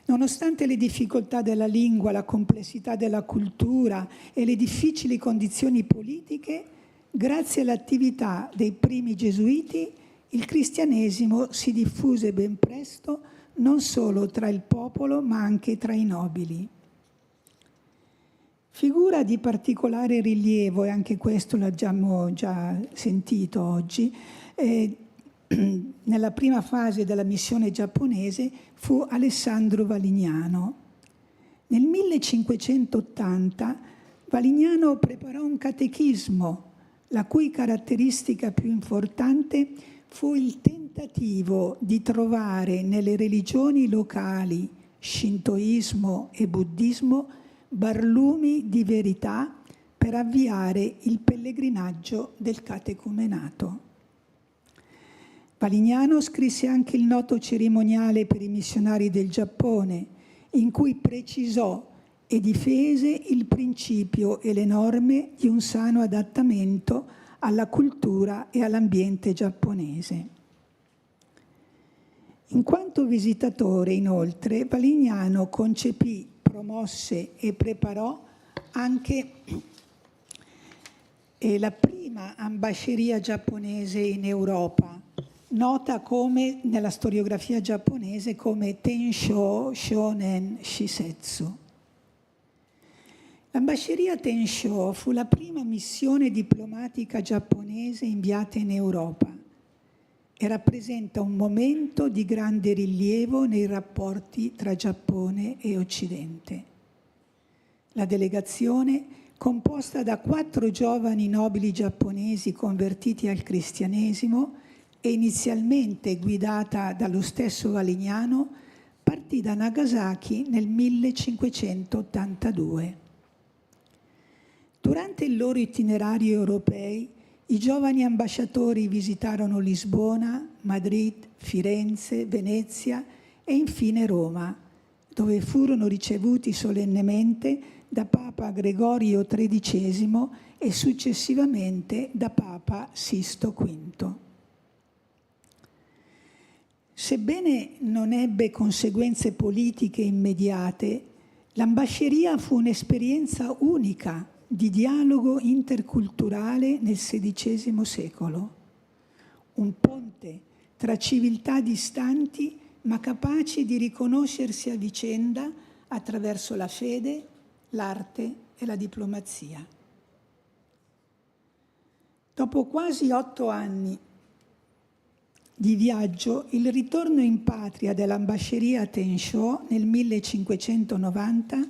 Nonostante le difficoltà della lingua, la complessità della cultura e le difficili condizioni politiche, grazie all'attività dei primi gesuiti, il cristianesimo si diffuse ben presto non solo tra il popolo, ma anche tra i nobili. Figura di particolare rilievo, e anche questo l'abbiamo già sentito oggi, nella prima fase della missione giapponese fu Alessandro Valignano. Nel 1580 Valignano preparò un catechismo, la cui caratteristica più importante fu il tentativo di trovare nelle religioni locali, shintoismo e buddismo, barlumi di verità per avviare il pellegrinaggio del catecumenato. Valignano scrisse anche il noto cerimoniale per i missionari del Giappone, in cui precisò e difese il principio e le norme di un sano adattamento alla cultura e all'ambiente giapponese. In quanto visitatore, inoltre, Valignano concepì, promosse e preparò anche la prima ambasceria giapponese in Europa, nota come, nella storiografia giapponese, come Tenshō Shonen Shisetsu. L'ambasceria Tenshō fu la prima missione diplomatica giapponese inviata in Europa e rappresenta un momento di grande rilievo nei rapporti tra Giappone e Occidente. La delegazione, composta da 4 giovani nobili giapponesi convertiti al cristianesimo e inizialmente guidata dallo stesso Valignano, partì da Nagasaki nel 1582. Durante il loro itinerario europei, i giovani ambasciatori visitarono Lisbona, Madrid, Firenze, Venezia e infine Roma, dove furono ricevuti solennemente da Papa Gregorio XIII e successivamente da Papa Sisto V. Sebbene non ebbe conseguenze politiche immediate, l'ambasceria fu un'esperienza unica di dialogo interculturale nel XVI secolo, un ponte tra civiltà distanti ma capaci di riconoscersi a vicenda attraverso la fede, l'arte e la diplomazia. Dopo quasi 8 anni di viaggio, il ritorno in patria dell'ambasceria Tenshō nel 1590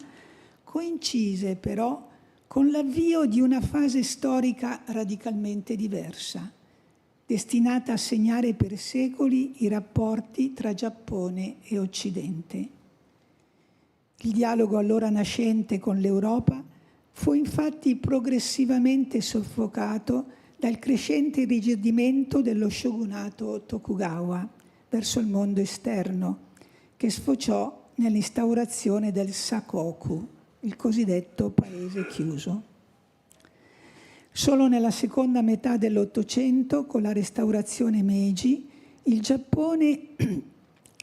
coincise però con l'avvio di una fase storica radicalmente diversa, destinata a segnare per secoli i rapporti tra Giappone e Occidente. Il dialogo allora nascente con l'Europa fu infatti progressivamente soffocato dal crescente irrigidimento dello shogunato Tokugawa verso il mondo esterno, che sfociò nell'instaurazione del Sakoku, il cosiddetto paese chiuso. Solo nella seconda metà dell'Ottocento, con la restaurazione Meiji, il Giappone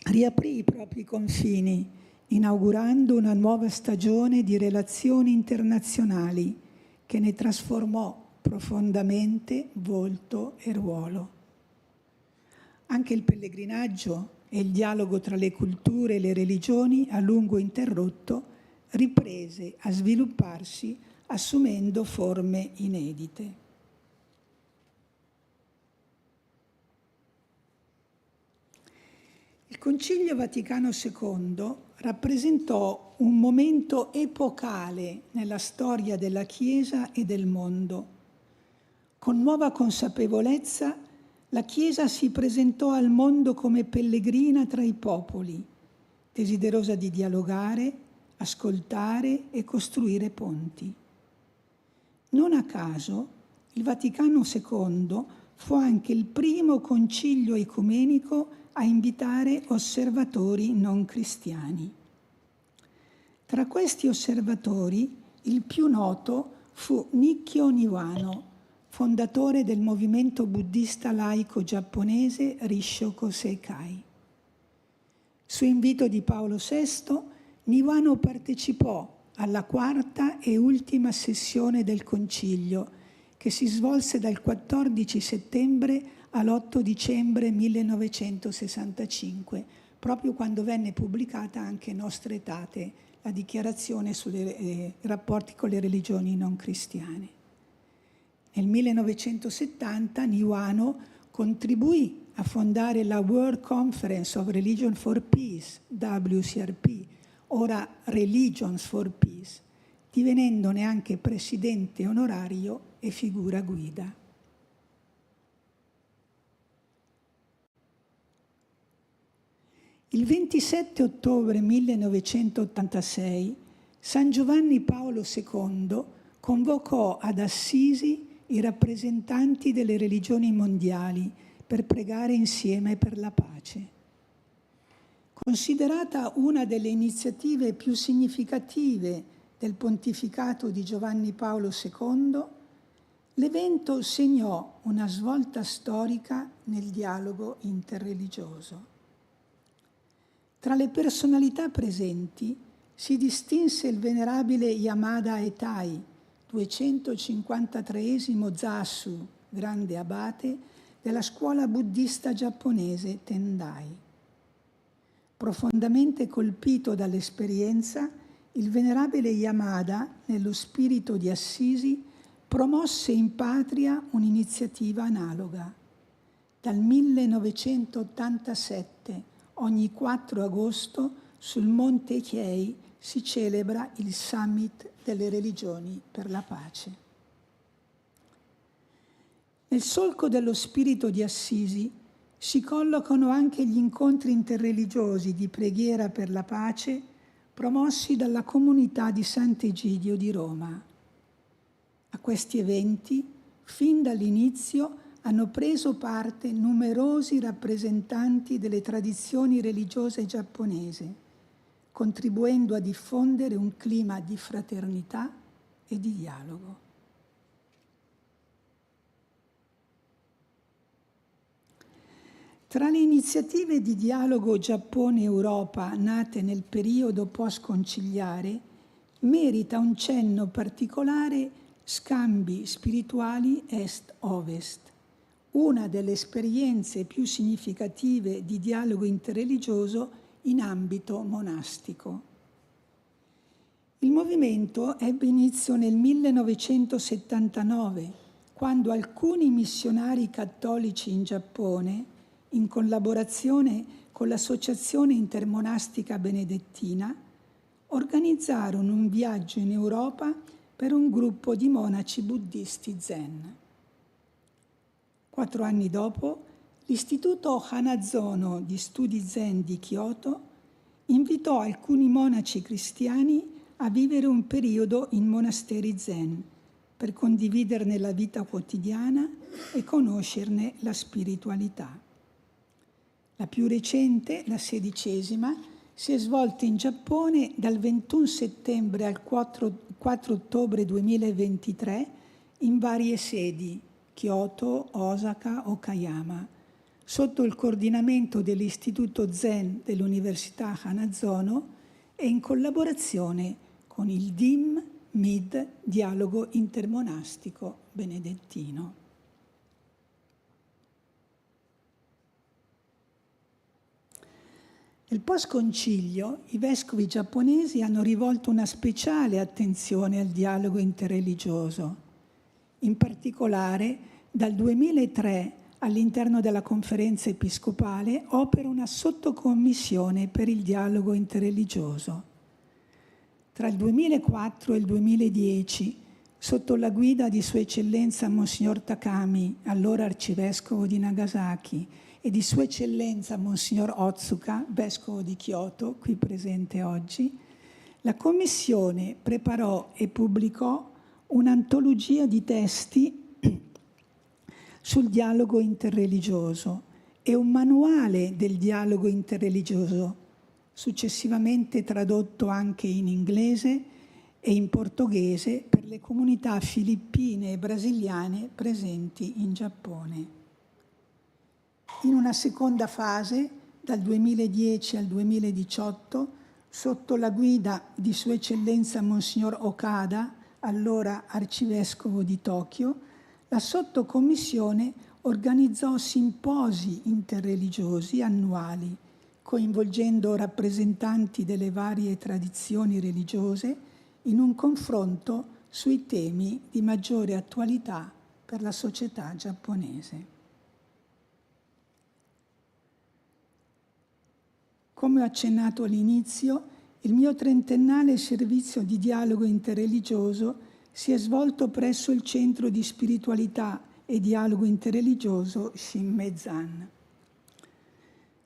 riaprì i propri confini inaugurando una nuova stagione di relazioni internazionali che ne trasformò profondamente volto e ruolo. Anche il pellegrinaggio e il dialogo tra le culture e le religioni, a lungo interrotto, riprese a svilupparsi assumendo forme inedite. Il Concilio Vaticano II rappresentò un momento epocale nella storia della Chiesa e del mondo. Con nuova consapevolezza, la Chiesa si presentò al mondo come pellegrina tra i popoli, desiderosa di dialogare, ascoltare e costruire ponti. Non a caso, il Vaticano II fu anche il primo concilio ecumenico a invitare osservatori non cristiani. Tra questi osservatori, il più noto fu Nikkyo Niwano, fondatore del movimento buddista laico giapponese Risshoku Seikai. Su invito di Paolo VI, Niwano partecipò alla quarta e ultima sessione del concilio, che si svolse dal 14 settembre all'8 dicembre 1965, proprio quando venne pubblicata anche Nostra Aetate, la dichiarazione sui rapporti con le religioni non cristiane. Nel 1970 Niwano contribuì a fondare la World Conference of Religion for Peace, WCRP, ora Religions for Peace, divenendone anche presidente onorario e figura guida. Il 27 ottobre 1986 San Giovanni Paolo II convocò ad Assisi i rappresentanti delle religioni mondiali per pregare insieme per la pace. Considerata una delle iniziative più significative del pontificato di Giovanni Paolo II, l'evento segnò una svolta storica nel dialogo interreligioso. Tra le personalità presenti si distinse il venerabile Yamada Etai, 253esimo Zasu, grande abate, della scuola buddista giapponese Tendai. Profondamente colpito dall'esperienza, il venerabile Yamada, nello spirito di Assisi, promosse in patria un'iniziativa analoga. Dal 1987, ogni 4 agosto, sul Monte Hiei si celebra il Summit delle religioni per la pace. Nel solco dello spirito di Assisi si collocano anche gli incontri interreligiosi di preghiera per la pace promossi dalla comunità di Sant'Egidio di Roma. A questi eventi, fin dall'inizio, hanno preso parte numerosi rappresentanti delle tradizioni religiose giapponesi, contribuendo a diffondere un clima di fraternità e di dialogo. Tra le iniziative di dialogo Giappone-Europa nate nel periodo post-conciliare, merita un cenno particolare Scambi spirituali Est-Ovest, una delle esperienze più significative di dialogo interreligioso in ambito monastico. Il movimento ebbe inizio nel 1979, quando alcuni missionari cattolici in Giappone, in collaborazione con l'Associazione Intermonastica Benedettina, organizzarono un viaggio in Europa per un gruppo di monaci buddisti zen. 4 anni dopo, l'Istituto Hanazono di Studi Zen di Kyoto invitò alcuni monaci cristiani a vivere un periodo in monasteri zen per condividerne la vita quotidiana e conoscerne la spiritualità. La più recente, la 16ª, si è svolta in Giappone dal 21 settembre al 4 ottobre 2023 in varie sedi, Kyoto, Osaka, Okayama, sotto il coordinamento dell'Istituto Zen dell'Università Hanazono e in collaborazione con il DIM-MID, Dialogo Intermonastico Benedettino. Nel post-concilio i vescovi giapponesi hanno rivolto una speciale attenzione al dialogo interreligioso. In particolare, dal 2003 all'interno della conferenza episcopale opera una sottocommissione per il dialogo interreligioso. Tra il 2004 e il 2010, sotto la guida di Sua Eccellenza Monsignor Takami, allora arcivescovo di Nagasaki, e di Sua Eccellenza Monsignor Otsuka, vescovo di Kyoto, qui presente oggi, la Commissione preparò e pubblicò un'antologia di testi sul dialogo interreligioso e un manuale del dialogo interreligioso, successivamente tradotto anche in inglese e in portoghese per le comunità filippine e brasiliane presenti in Giappone. In una seconda fase, dal 2010 al 2018, sotto la guida di Sua Eccellenza Monsignor Okada, allora arcivescovo di Tokyo, la sottocommissione organizzò simposi interreligiosi annuali, coinvolgendo rappresentanti delle varie tradizioni religiose in un confronto sui temi di maggiore attualità per la società giapponese. Come ho accennato all'inizio, il mio trentennale servizio di dialogo interreligioso si è svolto presso il Centro di Spiritualità e Dialogo Interreligioso Shinmezan.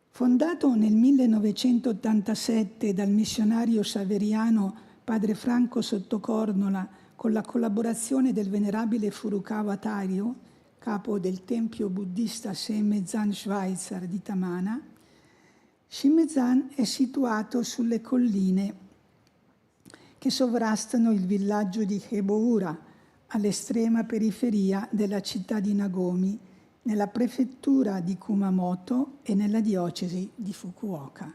Fondato nel 1987 dal missionario saveriano padre Franco Sottocornola con la collaborazione del venerabile Furukawa Tairyo, capo del tempio buddista Shinmezan Schweitzer di Tamana, Shinmezan è situato sulle colline che sovrastano il villaggio di Heboura, all'estrema periferia della città di Nagomi, nella prefettura di Kumamoto e nella diocesi di Fukuoka.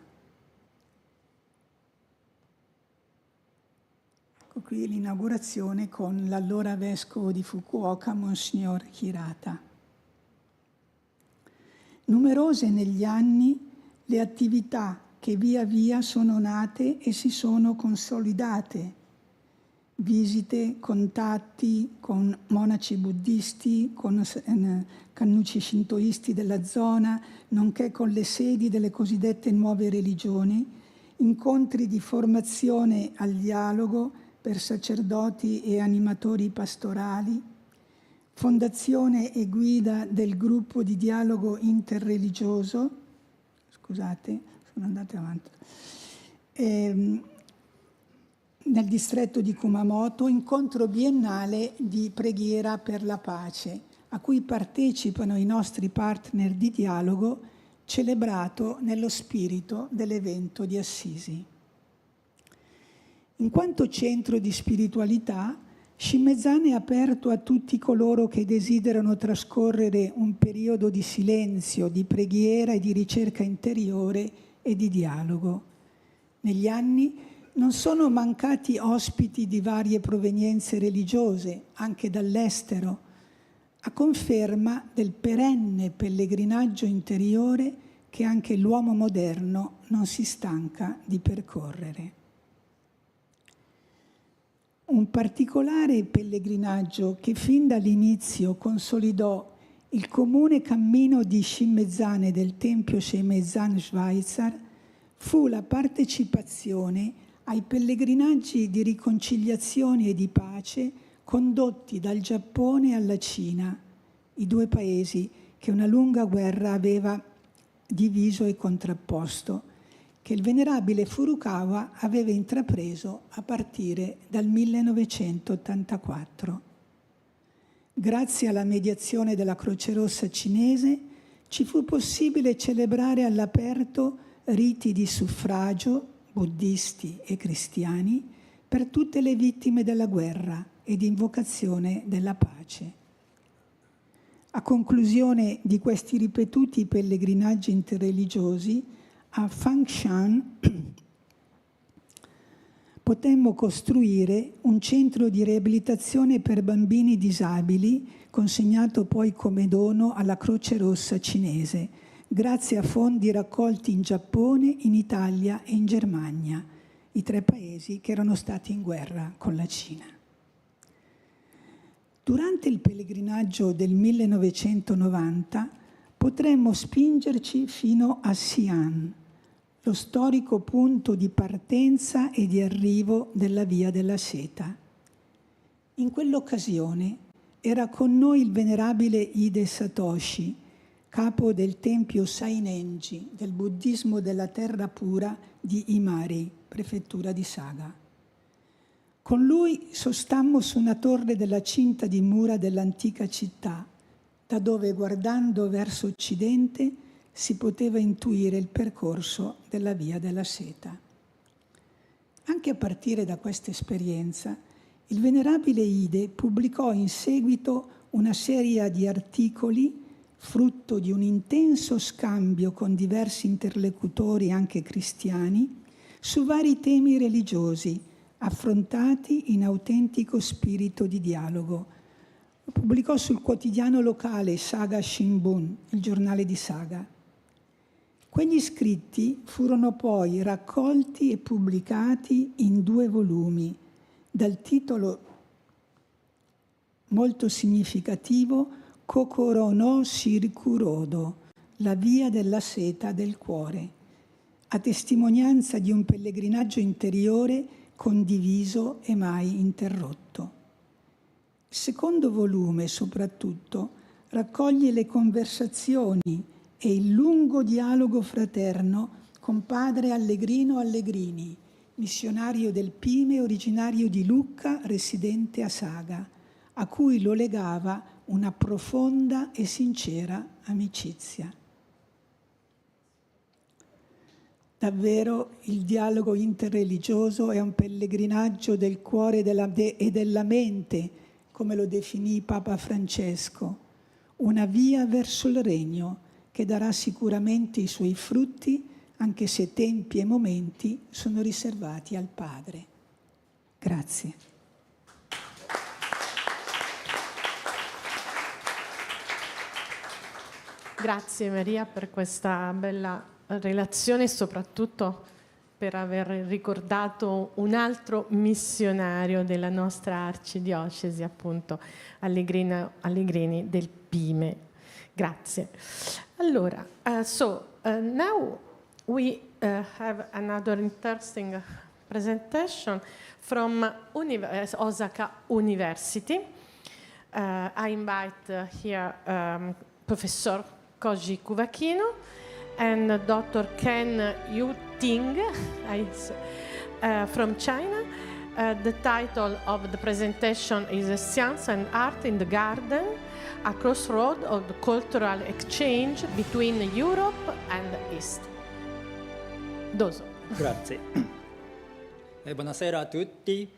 Ecco qui l'inaugurazione con l'allora vescovo di Fukuoka, Monsignor Hirata. Numerose negli anni le attività che via via sono nate e si sono consolidate. Visite, contatti con monaci buddisti, con cannucci shintoisti della zona, nonché con le sedi delle cosiddette nuove religioni, incontri di formazione al dialogo per sacerdoti e animatori pastorali, fondazione e guida del gruppo di dialogo interreligioso, scusate, sono andate avanti, nel distretto di Kumamoto, incontro biennale di preghiera per la pace, a cui partecipano i nostri partner di dialogo, celebrato nello spirito dell'evento di Assisi. In quanto centro di spiritualità, Shinmezan è aperto a tutti coloro che desiderano trascorrere un periodo di silenzio, di preghiera e di ricerca interiore e di dialogo. Negli anni non sono mancati ospiti di varie provenienze religiose, anche dall'estero, a conferma del perenne pellegrinaggio interiore che anche l'uomo moderno non si stanca di percorrere. Un particolare pellegrinaggio che fin dall'inizio consolidò il comune cammino di Shinmezan e del tempio Shinmezan Schweitzer fu la partecipazione ai pellegrinaggi di riconciliazione e di pace condotti dal Giappone alla Cina, i due paesi che una lunga guerra aveva diviso e contrapposto, che il venerabile Furukawa aveva intrapreso a partire dal 1984. Grazie alla mediazione della Croce Rossa cinese ci fu possibile celebrare all'aperto riti di suffragio, buddisti e cristiani, per tutte le vittime della guerra e di invocazione della pace. A conclusione di questi ripetuti pellegrinaggi interreligiosi, a Fangshan, potemmo costruire un centro di riabilitazione per bambini disabili, consegnato poi come dono alla Croce Rossa cinese, grazie a fondi raccolti in Giappone, in Italia e in Germania, i 3 paesi che erano stati in guerra con la Cina. Durante il pellegrinaggio del 1990 potremmo spingerci fino a Xi'an, lo storico punto di partenza e di arrivo della Via della Seta. In quell'occasione era con noi il venerabile Ide Satoshi, capo del tempio Sainenji del buddismo della terra pura di Imari, prefettura di Saga. Con lui sostammo su una torre della cinta di mura dell'antica città, da dove, guardando verso occidente, si poteva intuire il percorso della Via della Seta. Anche a partire da questa esperienza, il venerabile Ide pubblicò in seguito una serie di articoli, frutto di un intenso scambio con diversi interlocutori anche cristiani, su vari temi religiosi, affrontati in autentico spirito di dialogo. Lo pubblicò sul quotidiano locale Saga Shimbun, il giornale di Saga. Quegli scritti furono poi raccolti e pubblicati in 2 volumi, dal titolo molto significativo Kokoro no Shirikurodo, la via della seta del cuore, a testimonianza di un pellegrinaggio interiore condiviso e mai interrotto. Il secondo volume, soprattutto, raccoglie le conversazioni e il lungo dialogo fraterno con padre Allegrino Allegrini, missionario del Pime originario di Lucca, residente a Saga, a cui lo legava una profonda e sincera amicizia. Davvero il dialogo interreligioso è un pellegrinaggio del cuore e della mente, come lo definì Papa Francesco, una via verso il regno che darà sicuramente i suoi frutti, anche se tempi e momenti sono riservati al Padre. Grazie. Grazie Maria per questa bella relazione e soprattutto per aver ricordato un altro missionario della nostra arcidiocesi, appunto Allegrini del Pime. Grazie. Allora, now we have another interesting presentation from Osaka University. I invite here Professor Koji Kuwakino and Dr. Ken Yu-Ting from China. The title of the presentation is Science and Art in the Garden, a crossroad of the cultural exchange between Europe and the East. Doso. Grazie. Buonasera a tutti.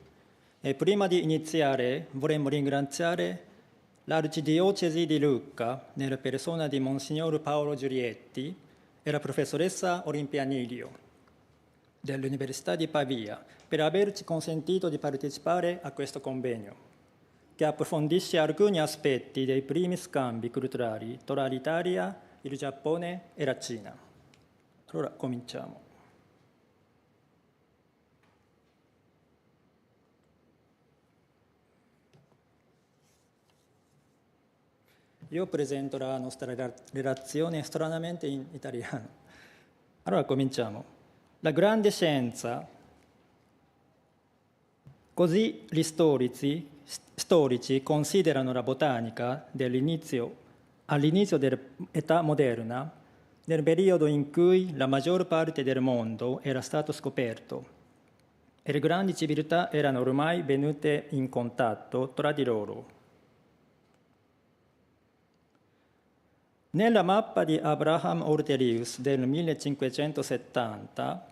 Prima di iniziare vorremmo ringraziare l'Arcidiocesi di Lucca, nella persona di Monsignor Paolo Giulietti e la professoressa Olimpia Niglio dell'Università di Pavia, per averci consentito di partecipare a questo convegno, che approfondisce alcuni aspetti dei primi scambi culturali tra l'Italia, il Giappone e la Cina. Allora cominciamo. Io presento la nostra relazione stranamente in italiano. Allora cominciamo. La grande scienza, così gli storici considerano la botanica all'inizio dell'età moderna, nel periodo in cui la maggior parte del mondo era stato scoperto e le grandi civiltà erano ormai venute in contatto tra di loro. Nella mappa di Abraham Ortelius del 1570,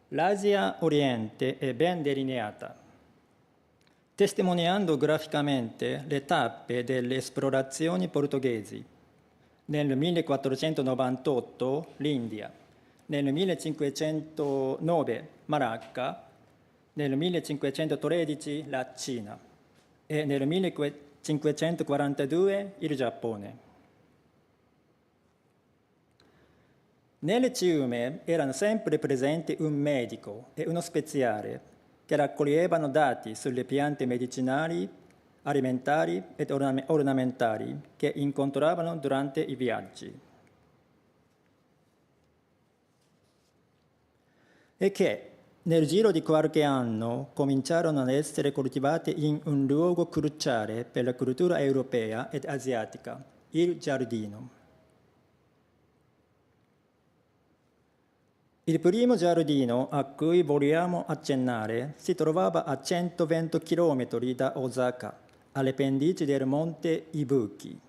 l'Asia Oriente è ben delineata, testimoniando graficamente le tappe delle esplorazioni portoghesi. Nel 1498 l'India, nel 1509 Malacca, nel 1513 la Cina e nel 1542 il Giappone. Nelle ciume erano sempre presenti un medico e uno speziale che raccoglievano dati sulle piante medicinali, alimentari e ornamentali che incontravano durante i viaggi e che nel giro di qualche anno cominciarono ad essere coltivati in un luogo cruciale per la cultura europea ed asiatica, il giardino. Il primo giardino a cui vogliamo accennare si trovava a 120 km da Osaka, alle pendici del monte Ibuki.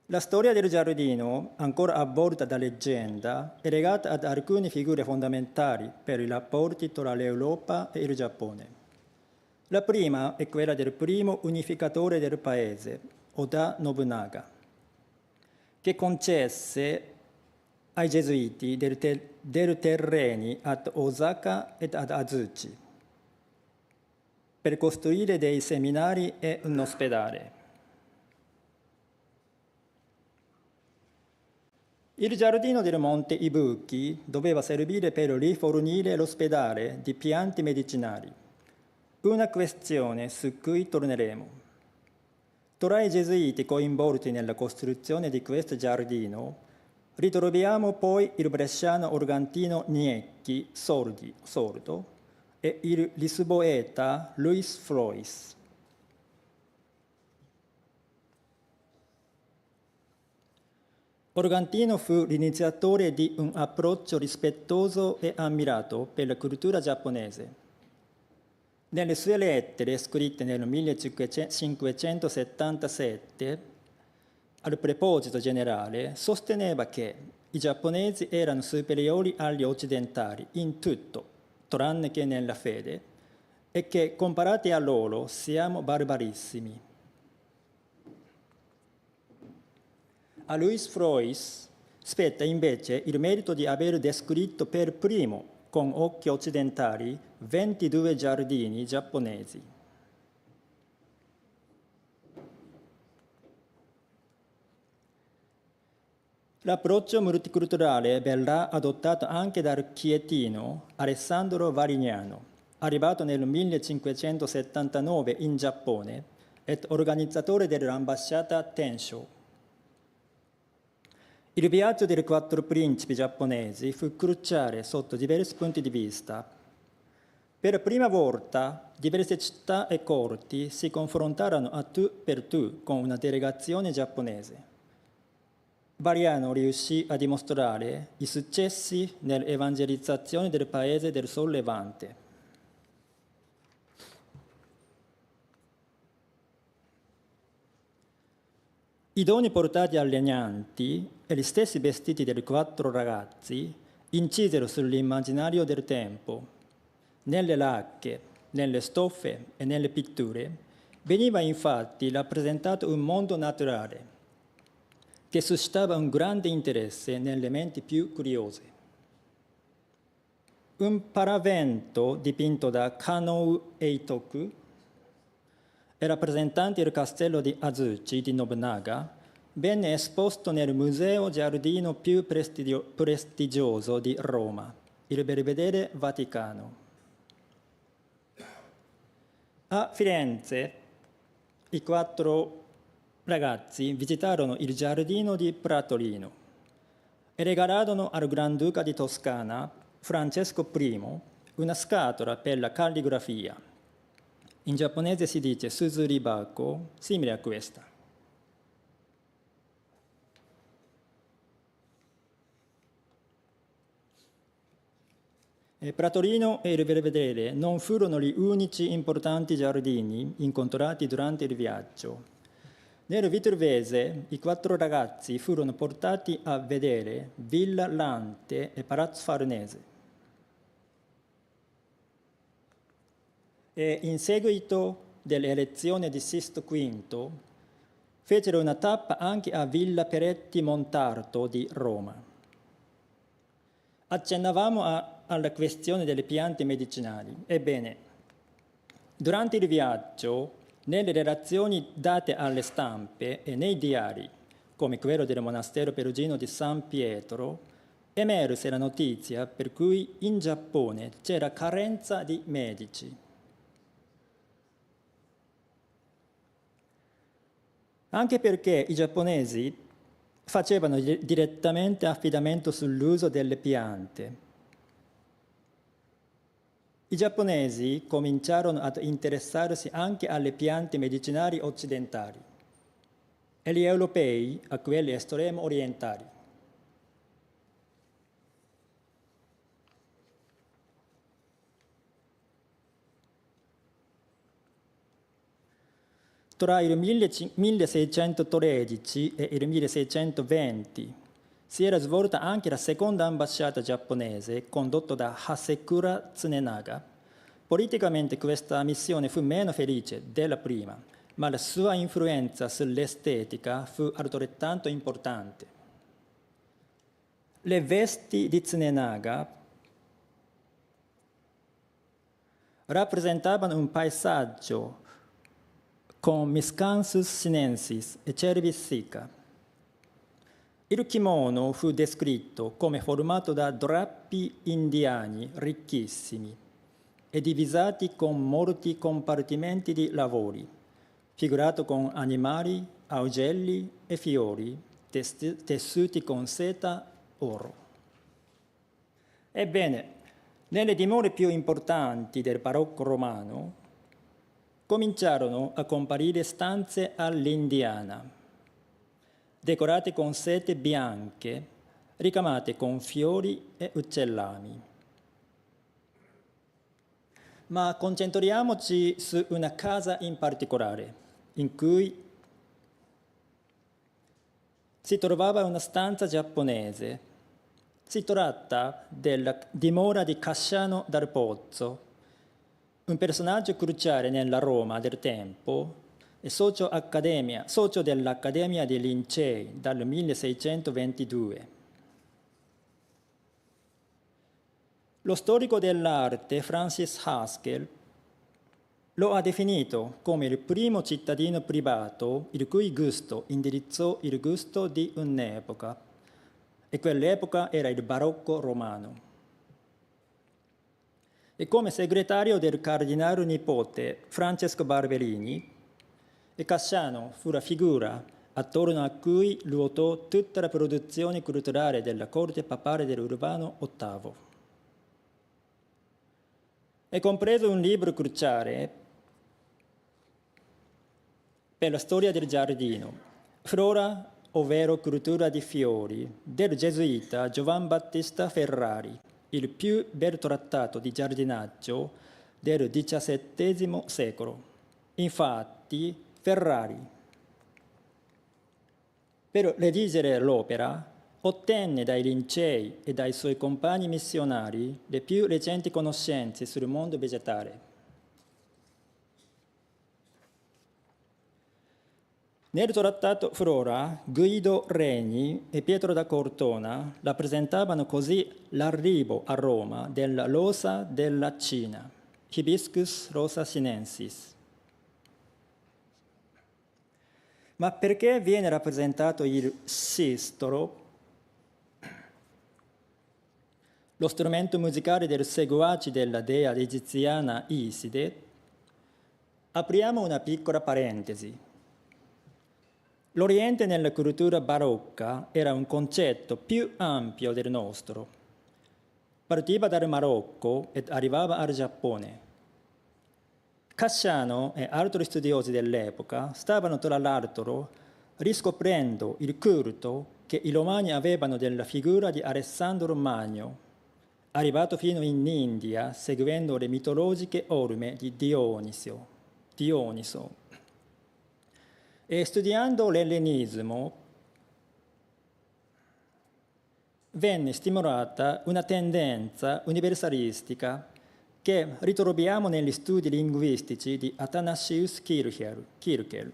La storia del giardino, ancora avvolta da leggenda, è legata ad alcune figure fondamentali per i rapporti tra l'Europa e il Giappone. La prima è quella del primo unificatore del paese, Oda Nobunaga, che concesse ai gesuiti dei terreni ad Osaka ed ad Azuchi per costruire dei seminari e un ospedale. Il giardino del monte Ibuki doveva servire per rifornire l'ospedale di piante medicinali, una questione su cui torneremo. Tra i gesuiti coinvolti nella costruzione di questo giardino ritroviamo poi il bresciano organtino Niecchi, sordo, e il lisboeta Luis Frois. Organtino fu l'iniziatore di un approccio rispettoso e ammirato per la cultura giapponese. Nelle sue lettere scritte nel 1577, al proposito generale, sosteneva che i giapponesi erano superiori agli occidentali in tutto, tranne che nella fede, e che comparati a loro siamo barbarissimi. A Luis Frois spetta invece il merito di aver descritto per primo, con occhi occidentali, 22 giardini giapponesi. L'approccio multiculturale verrà adottato anche dal chietino Alessandro Varignano, arrivato nel 1579 in Giappone ed organizzatore dell'ambasciata Tensho. Il viaggio dei 4 principi giapponesi fu cruciale sotto diversi punti di vista. Per la prima volta, diverse città e corti si confrontarono a tu per tu con una delegazione giapponese. Variano riuscì a dimostrare i successi nell'evangelizzazione del paese del Sol Levante. I doni portati agli regnanti e gli stessi vestiti dei 4 ragazzi incisero sull'immaginario del tempo. Nelle lacche, nelle stoffe e nelle pitture veniva infatti rappresentato un mondo naturale che suscitava un grande interesse nelle menti più curiose. Un paravento dipinto da Kanou Eitoku e rappresentante il castello di Azuchi di Nobunaga venne esposto nel museo giardino più prestigioso di Roma, il Belvedere Vaticano. A Firenze i 4 ragazzi visitarono il giardino di Pratolino e regalarono al Granduca di Toscana, Francesco I, una scatola per la calligrafia. In giapponese si dice Suzuribako, simile a questa. Pratolino e il Belvedere non furono gli unici importanti giardini incontrati durante il viaggio. Nel Vitervese i 4 ragazzi furono portati a vedere Villa Lante e Palazzo Farnese. E in seguito dell'elezione di Sisto V fecero una tappa anche a Villa Peretti Montarto di Roma. Accennavamo a alla questione delle piante medicinali. Ebbene, durante il viaggio, nelle relazioni date alle stampe e nei diari, come quello del monastero perugino di San Pietro, emerse la notizia per cui in Giappone c'era carenza di medici. Anche perché i giapponesi facevano direttamente affidamento sull'uso delle piante. I giapponesi cominciarono ad interessarsi anche alle piante medicinali occidentali e gli europei a quelle estremo orientali. Tra il 1613 e il 1620 si era svolta anche la seconda ambasciata giapponese condotta da Hasekura Tsunenaga. Politicamente questa missione fu meno felice della prima, ma la sua influenza sull'estetica fu altrettanto importante. Le vesti di Tsunenaga rappresentavano un paesaggio con Miscanthus sinensis e Cervis sica. Il kimono fu descritto come formato da drappi indiani ricchissimi e divisati con molti compartimenti di lavori, figurato con animali, augelli e fiori, tessuti con seta oro. Ebbene, nelle dimore più importanti del barocco romano cominciarono a comparire stanze all'indiana, decorate con sete bianche, ricamate con fiori e uccellami. Ma concentriamoci su una casa in particolare, in cui si trovava una stanza giapponese. Si tratta della dimora di Casciano dal Pozzo, un personaggio cruciale nella Roma del tempo e socio dell'Accademia dei Lincei dal 1622. Lo storico dell'arte Francis Haskell lo ha definito come il primo cittadino privato il cui gusto indirizzò il gusto di un'epoca, e quell'epoca era il barocco romano. E come segretario del cardinale nipote Francesco Barberini, e Casciano fu la figura attorno a cui ruotò tutta la produzione culturale della corte papale dell'Urbano VIII. È compreso un libro cruciale per la storia del giardino, Flora, ovvero cultura di fiori, del gesuita Giovan Battista Ferrari, il più bel trattato di giardinaggio del XVII secolo. Infatti, Ferrari, per redigere l'opera, ottenne dai Lincei e dai suoi compagni missionari le più recenti conoscenze sul mondo vegetale. Nel trattato Flora, Guido Reni e Pietro da Cortona rappresentavano così l'arrivo a Roma della rosa della Cina, Hibiscus rosa sinensis. Ma perché viene rappresentato il sistolo, lo strumento musicale del seguaci della dea egiziana Iside? Apriamo una piccola parentesi. L'Oriente nella cultura barocca era un concetto più ampio del nostro. Partiva dal Marocco ed arrivava al Giappone. Casciano e altri studiosi dell'epoca stavano tra l'altro riscoprendo il culto che i romani avevano della figura di Alessandro Magno, arrivato fino in India seguendo le mitologiche orme di Dioniso. E studiando l'ellenismo venne stimolata una tendenza universalistica che ritroviamo negli studi linguistici di Athanasius Kircher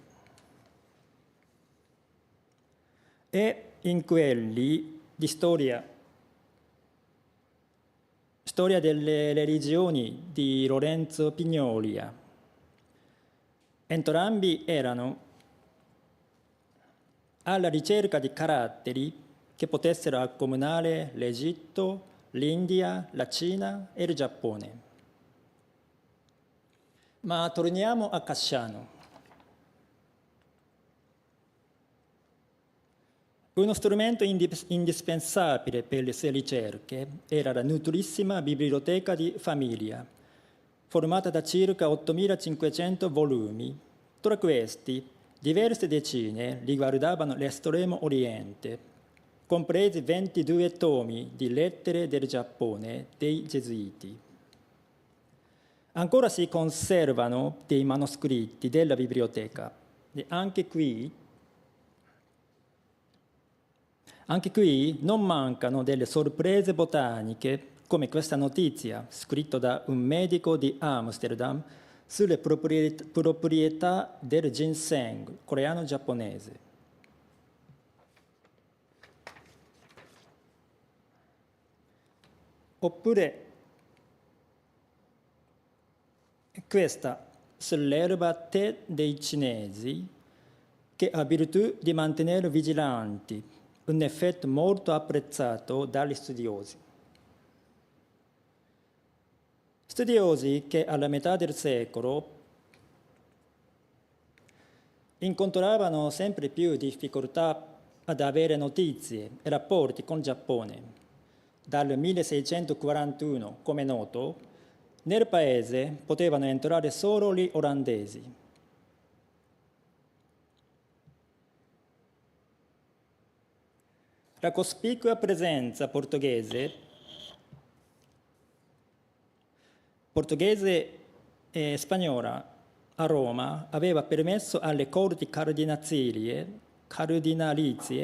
e in quelli di storia Storia delle religioni di Lorenzo Pignolia. Entrambi erano alla ricerca di caratteri che potessero accomunare l'Egitto, l'India, la Cina e il Giappone. Ma torniamo a Casciano. Uno strumento indispensabile per le sue ricerche era la nutrissima biblioteca di famiglia, formata da circa 8.500 volumi. Tra questi, diverse decine riguardavano l'estremo oriente, compresi 22 tomi di lettere del Giappone dei Gesuiti. Ancora si conservano dei manoscritti della biblioteca e anche qui non mancano delle sorprese botaniche, come questa notizia scritta da un medico di Amsterdam sulle proprietà del ginseng coreano-giapponese. Oppure questa sull'erba tè dei cinesi, che ha virtù di mantenere vigilanti, un effetto molto apprezzato dagli studiosi. Studiosi che alla metà del secolo incontravano sempre più difficoltà ad avere notizie e rapporti con il Giappone. Dal 1641, come noto, nel paese potevano entrare solo gli olandesi. La cospicua presenza portoghese e spagnola a Roma aveva permesso alle corti cardinalizie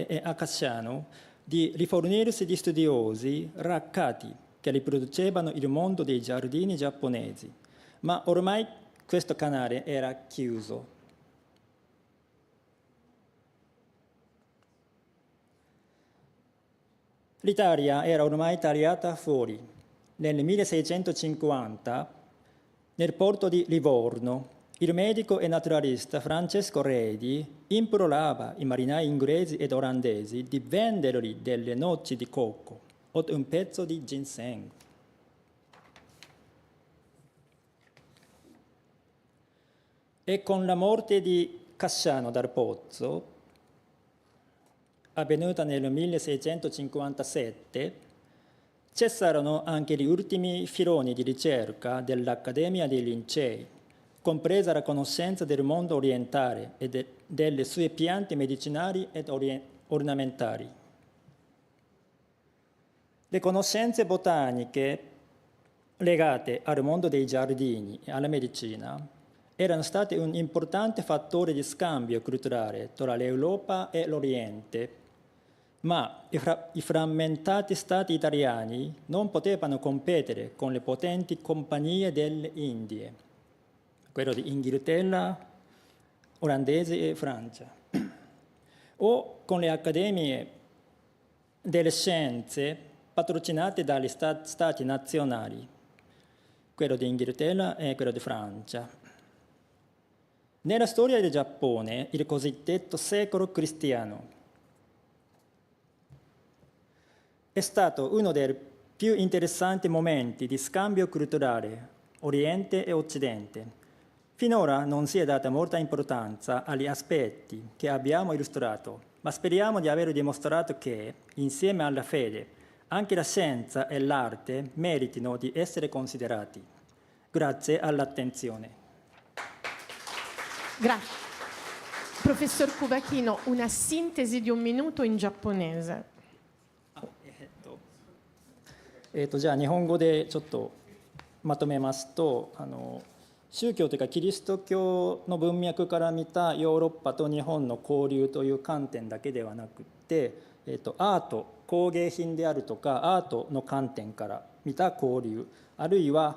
e a Casciano di rifornirsi di studiosi raccati che riproducevano il mondo dei giardini giapponesi, ma ormai questo canale era chiuso. L'Italia era ormai tagliata fuori. Nel 1650, nel porto di Livorno, il medico e naturalista Francesco Redi implorava i marinai inglesi ed olandesi di vendergli delle noci di cocco o un pezzo di ginseng. E con la morte di Casciano dal Pozzo, avvenuta nel 1657, cessarono anche gli ultimi filoni di ricerca dell'Accademia dei Lincei, compresa la conoscenza del mondo orientale e delle sue piante medicinali ed ornamentali. Le conoscenze botaniche legate al mondo dei giardini e alla medicina erano state un importante fattore di scambio culturale tra l'Europa e l'Oriente, ma i frammentati stati italiani non potevano competere con le potenti compagnie delle Indie, quello di Inghilterra, olandese e Francia, o con le accademie delle scienze patrocinate dagli stati nazionali, quello di Inghilterra e quello di Francia. Nella storia del Giappone, il cosiddetto secolo cristiano è stato uno dei più interessanti momenti di scambio culturale Oriente e Occidente. Finora non si è data molta importanza agli aspetti che abbiamo illustrato, ma speriamo di aver dimostrato che, insieme alla fede, anche la scienza e l'arte meritino di essere considerati. Grazie all'attenzione. Grazie. Professor Kubakino, una sintesi di 1 minuto in giapponese. じゃあ日本語でちょっとまとめますと、宗教というかキリスト教の文脈から見たヨーロッパと日本の交流という観点だけではなくて、アート工芸品であるとかアートの観点から見た交流、あるいは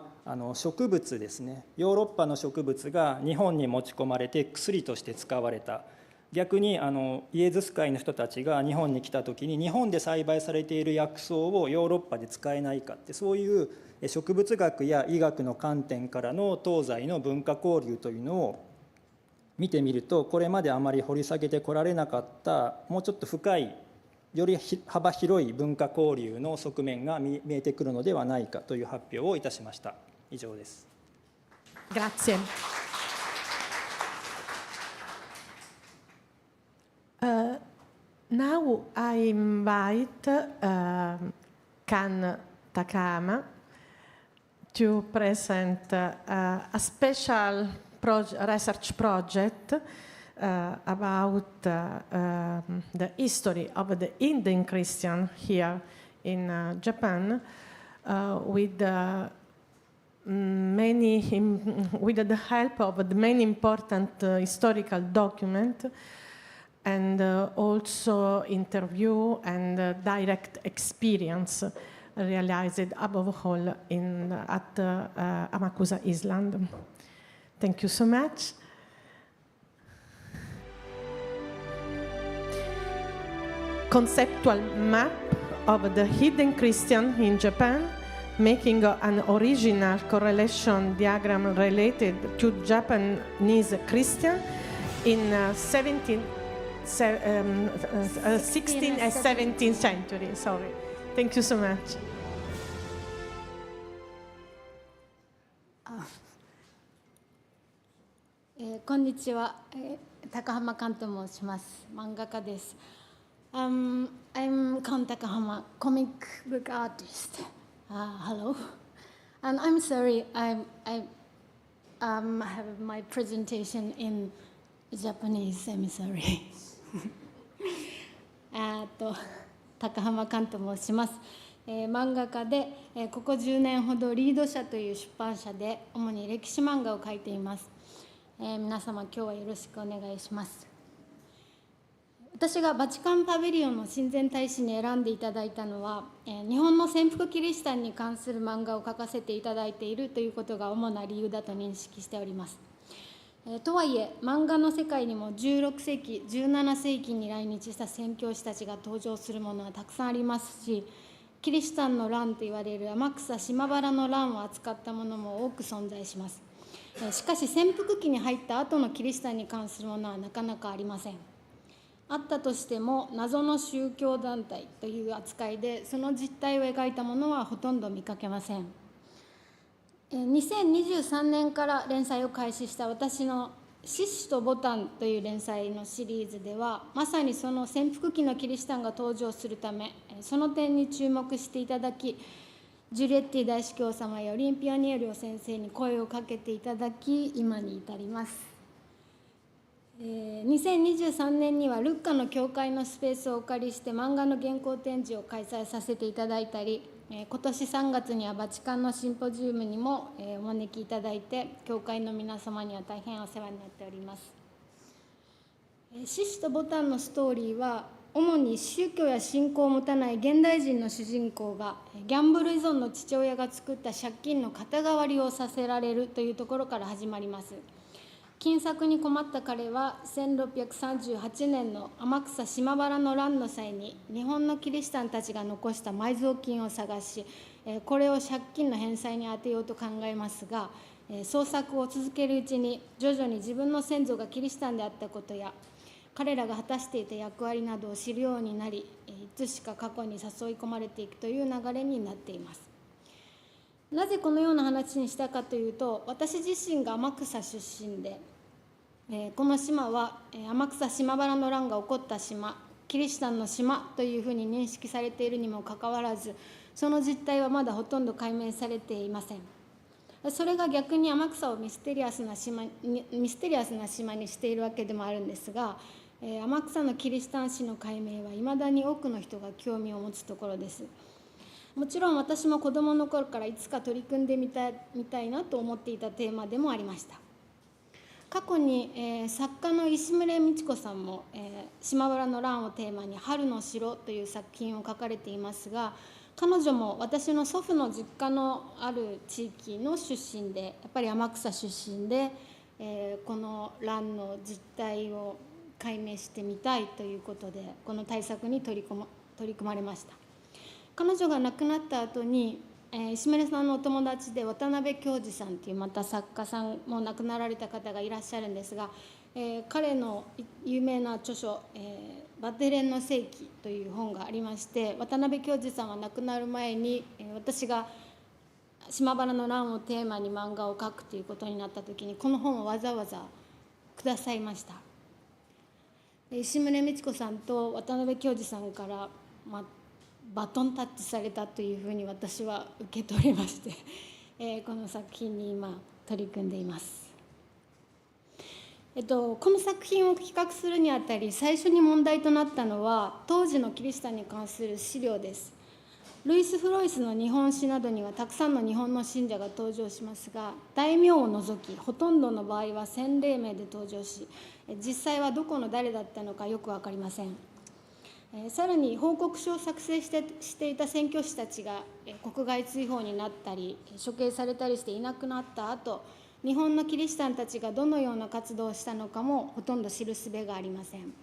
植物ですね、ヨーロッパの植物が日本に持ち込まれて薬として使われた逆にイエズス会の人たちが日本に来た時に日本で栽培されている薬草をヨーロッパで使えないかって、そういう植物学や医学の観点からの東西の文化交流というのを見てみると、これまであまり掘り下げてこられなかったもうちょっと深い、より幅広い文化交流の側面が見えてくるのではないかという発表をいたしました。以上です。Grazie. Now I invite Kan Takahama to present a special research project about the history of the Indian Christian here in Japan with the help of the many important historical documents and also interview and direct experience realized above all at Amakusa Island. Thank you so much. Conceptual map of the hidden Christian in Japan, making an original correlation diagram related to Japanese Christian in 16th and 17th century. Sorry. Thank you so much. こんにちは、高浜寛と申します。漫画家です。I'm Kan Takahama, comic book artist. Hello. And I'm sorry, I have my presentation in Japanese. I'm sorry. 高浜寛と申します。漫画家で、ここ10年ほどリード社という出版社で主に歴史漫画を描いています。皆様今日はよろしくお願いします。私がバチカンパビリオンの親善大使に選んでいただいたのは、日本の潜伏キリシタンに関する漫画を描かせていただいているということが主な理由だと認識しております。とはいえ漫画の世界にも16世紀17世紀に来日した宣教師たちが登場するものはたくさんありますし、キリシタンの乱と言われる天草島原の乱を扱ったものも多く存在します。しかし潜伏期に入った後のキリシタンに関するものはなかなかありません。あったとしても謎の宗教団体という扱いでその実態を描いたものはほとんど見かけません。2023年から連載を開始した私の獅子とボタンという連載のシリーズでは、まさにその潜伏期のキリシタンが登場するため、その点に注目していただき、ジュリエッティ大司教様やオリンピアニエリオ先生に声をかけていただき、今に至ります。2023年にはルッカの教会のスペースをお借りして漫画の原稿展示を開催させていただいたり、今年3月にはバチカンのシンポジウムにもお招きいただいて、教会の皆様には大変お世話になっております。獅子とボタンのストーリーは、主に宗教や信仰を持たない現代人の主人公がギャンブル依存の父親が作った借金の肩代わりをさせられるというところから始まります。金策に困った彼は1638年の天草島原の乱の際に日本のキリシタンたちが残した埋蔵金を探し、これを借金の返済に充てようと考えますが、捜索を続けるうちに徐々に自分の先祖がキリシタンであったことや彼らが果たしていた役割などを知るようになり、いつしか過去に誘い込まれていくという流れになっています。なぜこのような話にしたかというと、私自身が天草出身で、この島は天草島原の乱が起こった島、キリシタンの島というふうに認識されているにもかかわらず、その実態はまだほとんど解明されていません。それが逆に天草をミステリアスな島にしているわけでもあるんですが、天草のキリシタン史の解明はいまだに多くの人が興味を持つところです。もちろん私も子どもの頃からいつか取り組んでみたいなと思っていたテーマでもありました。過去に、作家の石牟礼道子さんも、島原の乱をテーマに春の城という作品を書かれていますが、彼女も私の祖父の実家のある地域の出身で、やっぱり天草出身で、この乱の実態を解明してみたいということでこの対策に取り組まれました。彼女が亡くなった後に石牟さんのお友達で渡辺京二さんというまた作家さんも亡くなられた方がいらっしゃるんですが、彼の有名な著書「バテレンの世紀」という本がありまして、渡辺京二さんは亡くなる前に私が島原の乱をテーマに漫画を描くということになった時にこの本をわざわざくださいました。石牟美智子さんと渡辺京二さんから、バトンタッチされたというふうに私は受け取りまして、この作品に今取り組んでいます。この作品を企画するにあたり最初に問題となったのは当時のキリシタンに関する資料です。ルイス・フロイスの日本史などにはたくさんの日本の信者が登場しますが、大名を除きほとんどの場合は洗礼名で登場し、実際はどこの誰だったのかよく分かりません。さらに報告書を作成していた宣教師たちが国外追放になったり処刑されたりしていなくなった後、日本のキリシタンたちがどのような活動をしたのかもほとんど知る術がありません。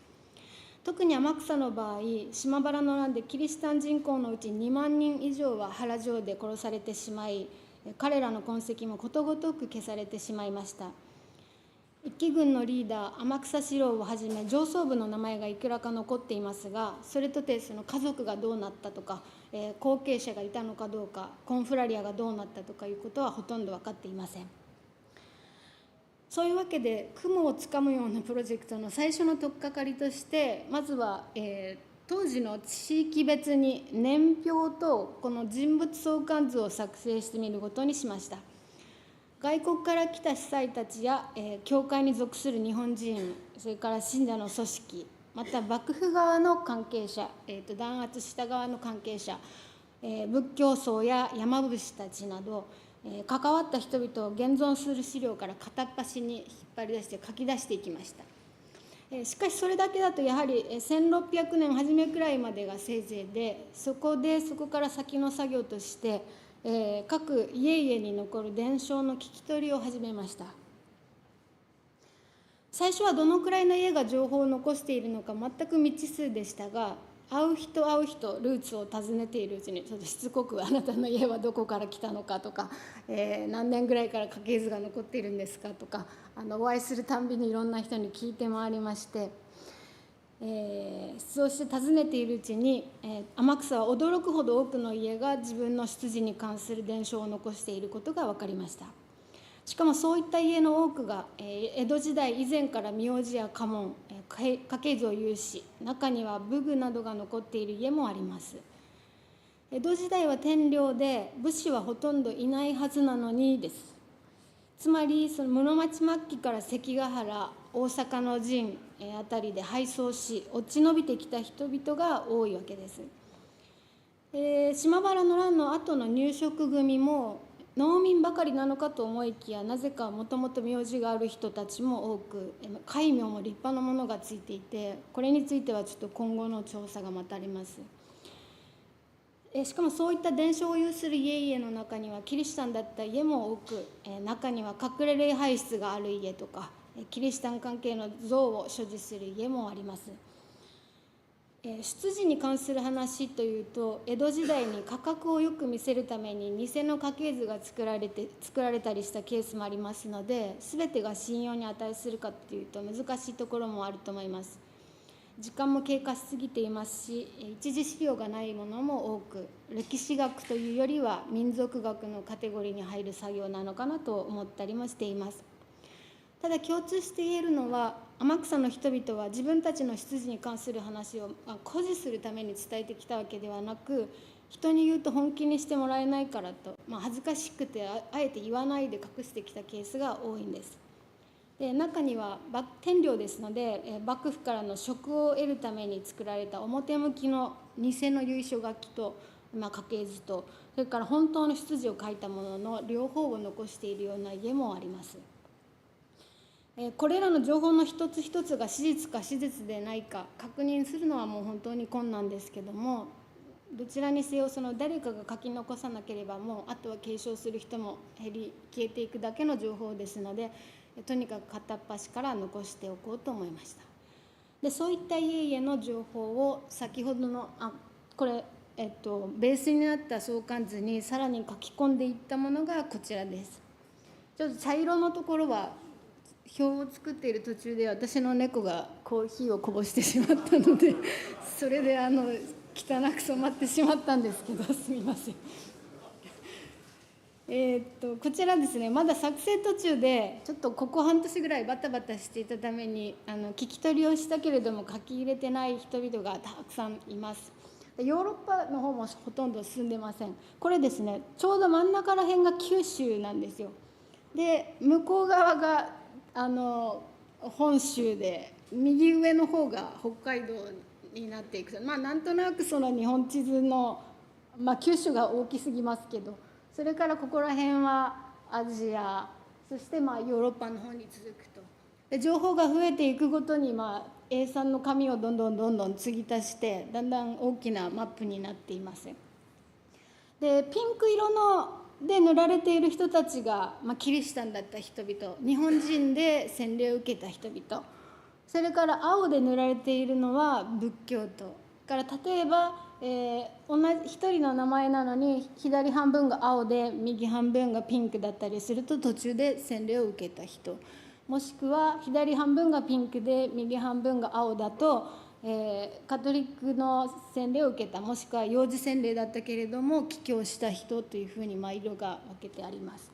特に天草の場合、島原の乱でキリシタン人口のうち2万人以上は原城で殺されてしまい、彼らの痕跡もことごとく消されてしまいました。一揆軍のリーダー天草四郎をはじめ上層部の名前がいくらか残っていますが、それとてその家族がどうなったとか、後継者がいたのかどうか、コンフラリアがどうなったとかいうことはほとんど分かっていません。そういうわけで雲をつかむようなプロジェクトの最初の取っかかりとして、まずは、当時の地域別に年表とこの人物相関図を作成してみることにしました。外国から来た司祭たちや、教会に属する日本人、それから信者の組織、また幕府側の関係者、弾圧した側の関係者、仏教僧や山伏たちなど、関わった人々を現存する資料から片っ端に引っ張り出して書き出していきました。しかしそれだけだとやはり1600年初めくらいまでがせいぜいで、そこから先の作業として各家々に残る伝承の聞き取りを始めました。最初はどのくらいの家が情報を残しているのか全く未知数でしたが、会う人ルーツを尋ねているうちにちょっとしつこくあなたの家はどこから来たのかとか、何年ぐらいから家系図が残っているんですかとか、お会いするたんびにいろんな人に聞いて回りまして、そうして尋ねているうちに、天草は驚くほど多くの家が自分の出自に関する伝承を残していることが分かりました。しかもそういった家の多くが江戸時代以前から名字や家紋、家系図を有し、中には武具などが残っている家もあります。江戸時代は天領で武士はほとんどいないはずなのにです。つまりその室町末期から関ヶ原、大阪の陣あたりで敗走し落ち延びてきた人々が多いわけです。島原の乱の後の入植組も農民ばかりなのかと思いきや、なぜかもともと名字がある人たちも多く、戒名も立派なものがついていて、これについてはちょっと今後の調査が待たれます。しかもそういった伝承を有する家々の中にはキリシタンだった家も多く、中には隠れ礼拝室がある家とかキリシタン関係の像を所持する家もあります。出自に関する話というと、江戸時代に価格をよく見せるために偽の家系図が作られたりしたケースもありますので、全てが信用に値するかというと難しいところもあると思います。時間も経過しすぎていますし、一次資料がないものも多く、歴史学というよりは民族学のカテゴリーに入る作業なのかなと思ったりもしています。ただ共通して言えるのは、天草の人々は自分たちの出自に関する話を誇示するために伝えてきたわけではなく、人に言うと本気にしてもらえないからと、恥ずかしくてあえて言わないで隠してきたケースが多いんです。で、中には天領ですので、幕府からの職を得るために作られた表向きの偽の由緒書きと、家系図と、それから本当の出自を書いたものの両方を残しているような家もあります。これらの情報の一つ一つが史実か史実でないか確認するのはもう本当に困難ですけども、どちらにせよその誰かが書き残さなければ、もうあとは継承する人も減り消えていくだけの情報ですので、とにかく片っ端から残しておこうと思いました。でそういった家々の情報を先ほどのこれ、ベースになった相関図にさらに書き込んでいったものがこちらです。ちょっと茶色のところは表を作っている途中で私の猫がコーヒーをこぼしてしまったのでそれで汚く染まってしまったんですけど、すみません。こちらですね、まだ作成途中でちょっとここ半年ぐらいバタバタしていたために聞き取りをしたけれども書き入れてない人々がたくさんいます。ヨーロッパの方もほとんど進んでません。これですね、ちょうど真ん中ら辺が九州なんですよ。で向こう側が本州で、右上の方が北海道になっていくと、なんとなくその日本地図の、九州が大きすぎますけど、それからここら辺はアジア、そしてヨーロッパの方に続くと。で情報が増えていくごとに、A3 の紙をどんどん継ぎ足して、だんだん大きなマップになっています。でピンク色ので塗られている人たちが、キリシタンだった人々、日本人で洗礼を受けた人々、それから青で塗られているのは仏教徒から例えば、同じ一人の名前なのに左半分が青で右半分がピンクだったりすると途中で洗礼を受けた人、もしくは左半分がピンクで右半分が青だと、カトリックの洗礼を受けた、もしくは幼児洗礼だったけれども帰教した人というふうに色が分けてあります。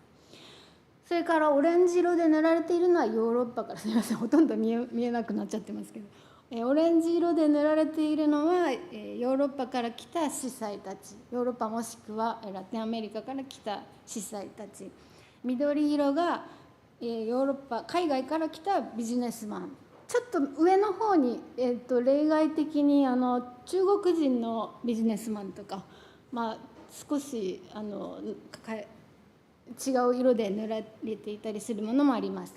それからオレンジ色で塗られているのはヨーロッパから、すみません、ほとんど見えなくなっちゃってますけど、オレンジ色で塗られているのはヨーロッパから来た司祭たち、ヨーロッパもしくはラテンアメリカから来た司祭たち、緑色がヨーロッパ、海外から来たビジネスマン、ちょっと上の方に、例外的に中国人のビジネスマンとか、少し違う色で塗られていたりするものもあります。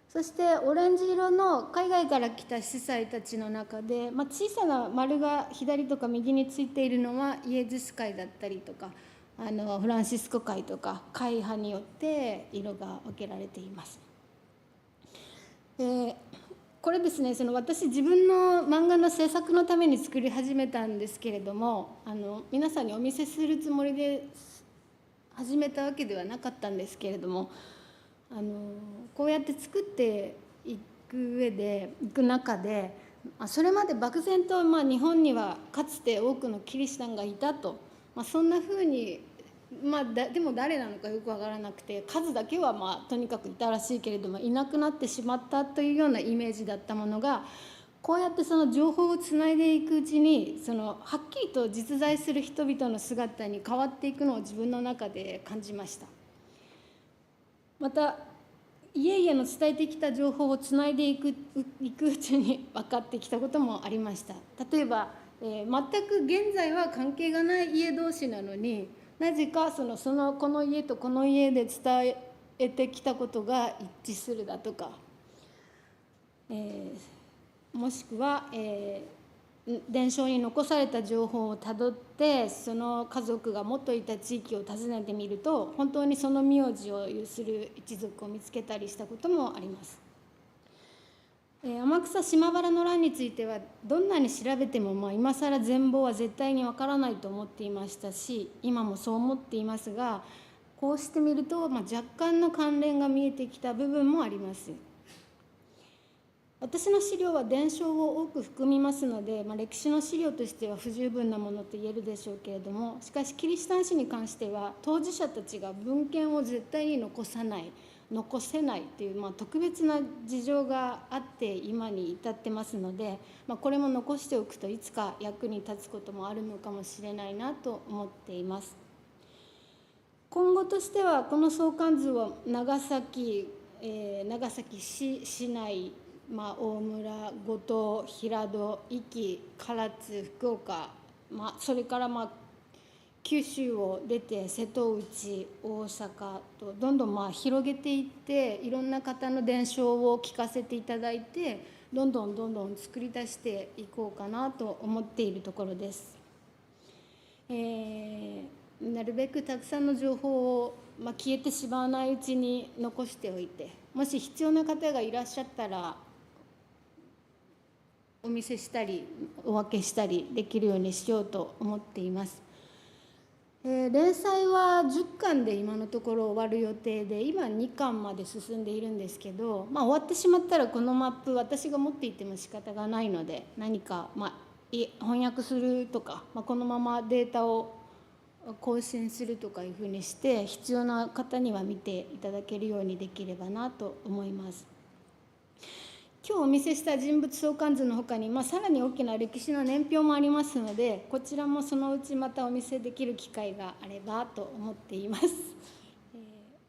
そしてオレンジ色の海外から来た司祭たちの中で、小さな丸が左とか右についているのはイエズス会だったりとかフランシスコ会とか会派によって色が分けられています。これですね、私自分の漫画の制作のために作り始めたんですけれども、皆さんにお見せするつもりで始めたわけではなかったんですけれども、こうやって作っていく中で、それまで漠然と日本にはかつて多くのキリシタンがいたと、そんなふうに、でも誰なのかよく分からなくて、数だけはとにかくいたらしいけれどもいなくなってしまったというようなイメージだったものが、こうやってその情報をつないでいくうちにはっきりと実在する人々の姿に変わっていくのを自分の中で感じました。また家々の伝えてきた情報をつないでいくうちに分かってきたこともありました。例えば、全く現在は関係がない家同士なのになぜかこの家とこの家で伝えてきたことが一致するだとか、もしくは、伝承に残された情報をたどってその家族が元いた地域を訪ねてみると本当にその名字を有する一族を見つけたりしたこともあります。天草島原の乱についてはどんなに調べても今更全貌は絶対にわからないと思っていましたし、今もそう思っていますが、こうしてみると若干の関連が見えてきた部分もあります。私の資料は伝承を多く含みますので、歴史の資料としては不十分なものと言えるでしょうけれども、しかしキリシタン史に関しては当事者たちが文献を絶対に残せないという、特別な事情があって今に至ってますので、これも残しておくといつか役に立つこともあるのかもしれないなと思っています。今後としてはこの相関図を長崎市内、大村、五島、平戸、壱岐、唐津、福岡、それから九州を出て瀬戸内、大阪とどんどん広げていって、いろんな方の伝承を聞かせていただいて、どんどん作り出していこうかなと思っているところです。なるべくたくさんの情報を、消えてしまわないうちに残しておいて、もし必要な方がいらっしゃったらお見せしたりお分けしたりできるようにしようと思っています。連載は10巻で今のところ終わる予定で、今2巻まで進んでいるんですけど、終わってしまったらこのマップ私が持っていても仕方がないので、何か、翻訳するとか、このままデータを更新するとかいうふうにして、必要な方には見ていただけるようにできればなと思います。今日お見せした人物相関図のほかに、さらに大きな歴史の年表もありますので、こちらもそのうちまたお見せできる機会があればと思っています。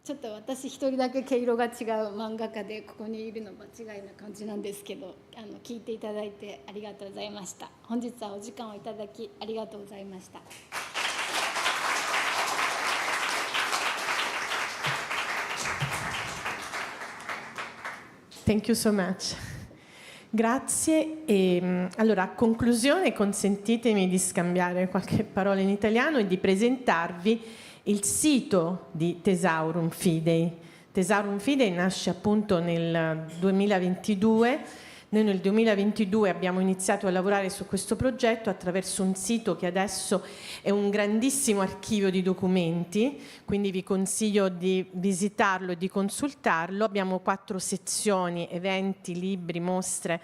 ちょっと私一人だけ毛色が違う漫画家でここにいるの間違いな感じなんですけど、聞いていただいてありがとうございました。本日はお時間をいただきありがとうございました。Thank you so much. Grazie. Allora, a conclusione, consentitemi di scambiare qualche parola in italiano e di presentarvi il sito di Thesaurum Fidei. Thesaurum Fidei nasce appunto nel 2022. Noi nel 2022 abbiamo iniziato a lavorare su questo progetto attraverso un sito che adesso è un grandissimo archivio di documenti, quindi vi consiglio di visitarlo e di consultarlo. Abbiamo 4 sezioni: eventi, libri, mostre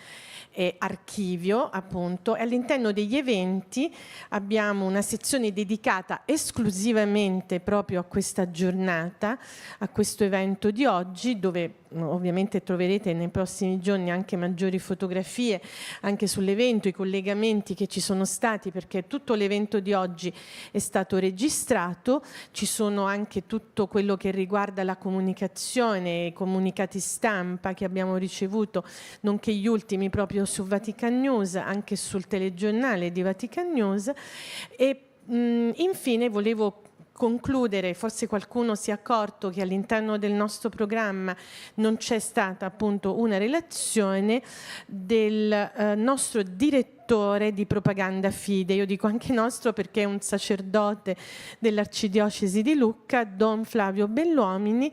e archivio, appunto, e all'interno degli eventi abbiamo una sezione dedicata esclusivamente proprio a questa giornata, a questo evento di oggi, dove ovviamente troverete nei prossimi giorni anche maggiori fotografie anche sull'evento, i collegamenti che ci sono stati, perché tutto l'evento di oggi è stato registrato. Ci sono anche tutto quello che riguarda la comunicazione, i comunicati stampa che abbiamo ricevuto, nonché gli ultimi proprio su Vatican News, anche sul telegiornale di Vatican News. E infine volevo concludere, forse qualcuno si è accorto che all'interno del nostro programma non c'è stata appunto una relazione del nostro direttore di propaganda Fidei. Io dico anche nostro perché è un sacerdote dell'Arcidiocesi di Lucca, Don Flavio Belluomini,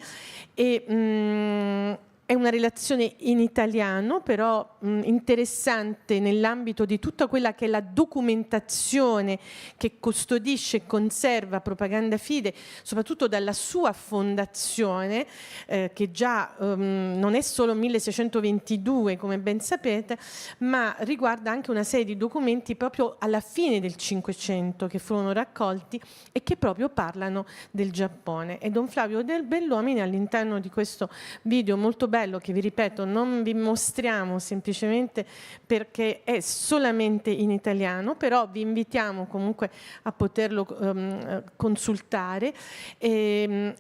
e è una relazione in italiano, però interessante nell'ambito di tutta quella che è la documentazione che custodisce e conserva Propaganda Fidei, soprattutto dalla sua fondazione, che già non è solo 1622, come ben sapete, ma riguarda anche una serie di documenti proprio alla fine del Cinquecento che furono raccolti e che proprio parlano del Giappone. E Don Flavio Belluomini, all'interno di questo video molto bello, che vi ripeto non vi mostriamo semplicemente perché è solamente in italiano, però vi invitiamo comunque a poterlo consultare,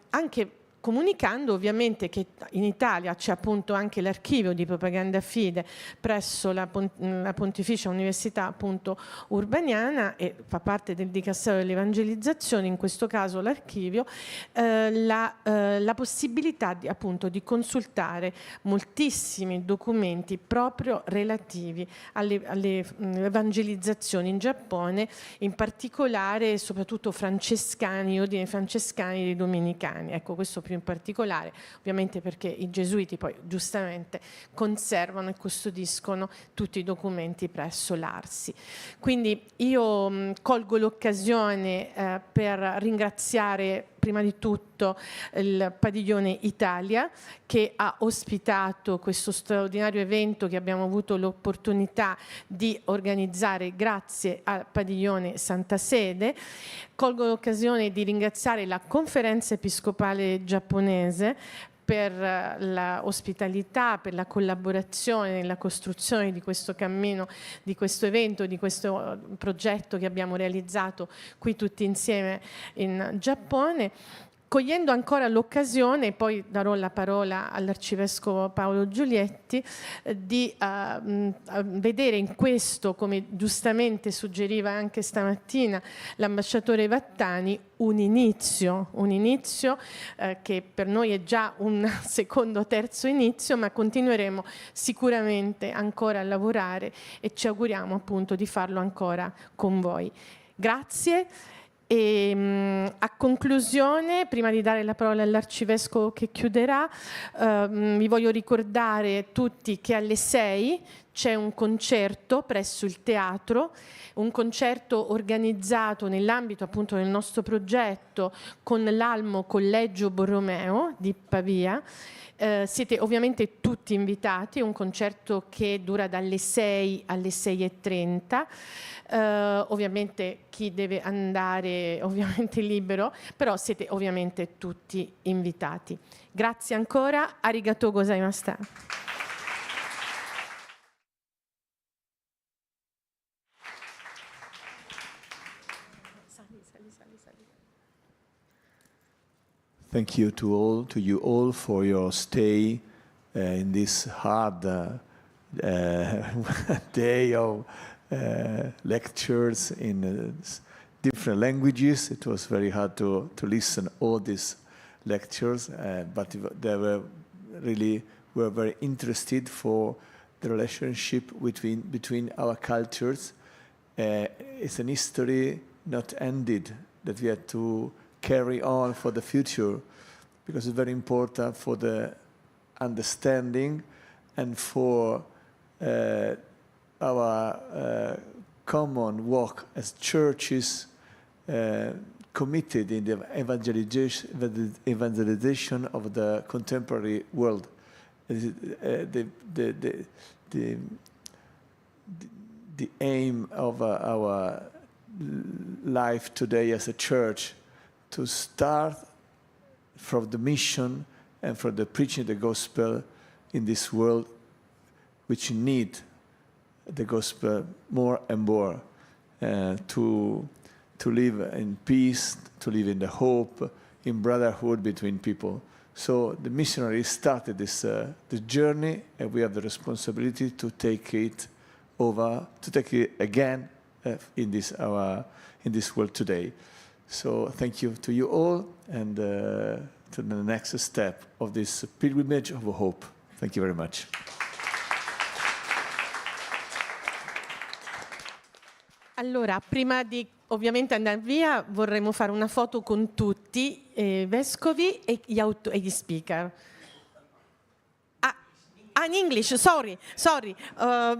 anche comunicando ovviamente che in Italia c'è appunto anche l'archivio di Propaganda Fide presso la Pontificia Università appunto Urbaniana, e fa parte del Dicastero dell'Evangelizzazione, in questo caso l'archivio, la possibilità appunto di consultare moltissimi documenti proprio relativi alle evangelizzazioni in Giappone, in particolare soprattutto francescani, ordini francescani e domenicani. Ecco, questo più in particolare, ovviamente perché i gesuiti poi giustamente conservano e custodiscono tutti i documenti presso l'Arsi. Quindi io colgo l'occasione per ringraziare prima di tutto il Padiglione Italia, che ha ospitato questo straordinario evento che abbiamo avuto l'opportunità di organizzare grazie al Padiglione Santa Sede. Colgo l'occasione di ringraziare la Conferenza Episcopale Giapponese per la ospitalità, per la collaborazione nella costruzione di questo cammino, di questo evento, di questo progetto che abbiamo realizzato qui tutti insieme in Giappone. Cogliendo ancora l'occasione, poi darò la parola all'Arcivescovo Paolo Giulietti, di vedere in questo, come giustamente suggeriva anche stamattina l'ambasciatore Vattani, un inizio che per noi è già un secondo o terzo inizio, ma continueremo sicuramente ancora a lavorare e ci auguriamo appunto di farlo ancora con voi. Grazie. E a conclusione, prima di dare la parola all'Arcivescovo che chiuderà, vi voglio ricordare tutti che alle 6 c'è un concerto presso il teatro, un concerto organizzato nell'ambito appunto del nostro progetto con l'Almo Collegio Borromeo di Pavia. Siete ovviamente tutti invitati, è un concerto che dura dalle 6 alle 6:30. Ovviamente chi deve andare ovviamente libero, però siete ovviamente tutti invitati. Grazie ancora, arigatou gozaimashita. Thank you to you all for your stay in this hard day of lectures in different languages. It was very hard to listen all these lectures, but they were very interested for the relationship between our cultures. It's an history not ended that we have to carry on for the future, because it's very important for the understanding and for our common work as churches committed in the evangelization of the contemporary world. The aim of our life today as a church to start from the mission and from the preaching of the gospel in this world, which need the gospel more and more to live in peace, to live in the hope, in brotherhood between people. So the missionaries started this journey, and we have the responsibility to take it over, to take it again in this world today. So thank you to you all, and to the next step of this pilgrimage of hope. Thank you very much. Allora, prima di ovviamente andare via, vorremmo fare una foto con tutti i vescovi e gli speaker. In English, sorry. At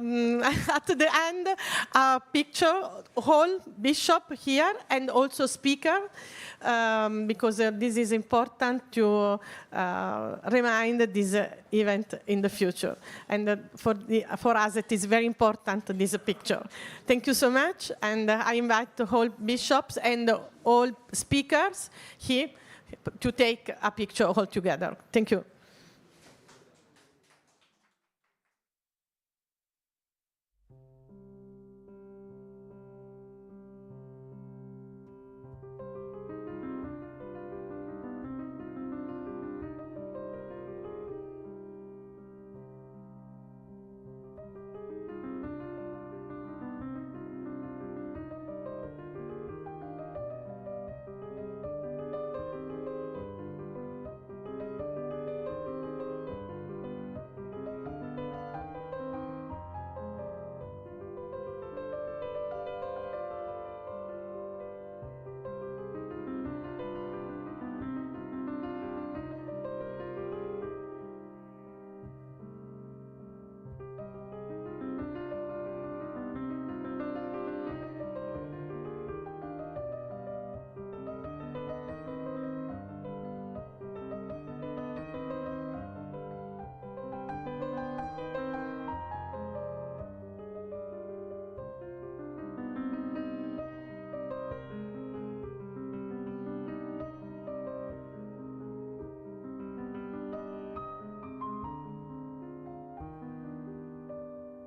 the end, a picture, whole bishop here and also speaker, because this is important to remind this event in the future. And for us, it is very important, this picture. Thank you so much, and I invite the whole bishops and all speakers here to take a picture all together. Thank you.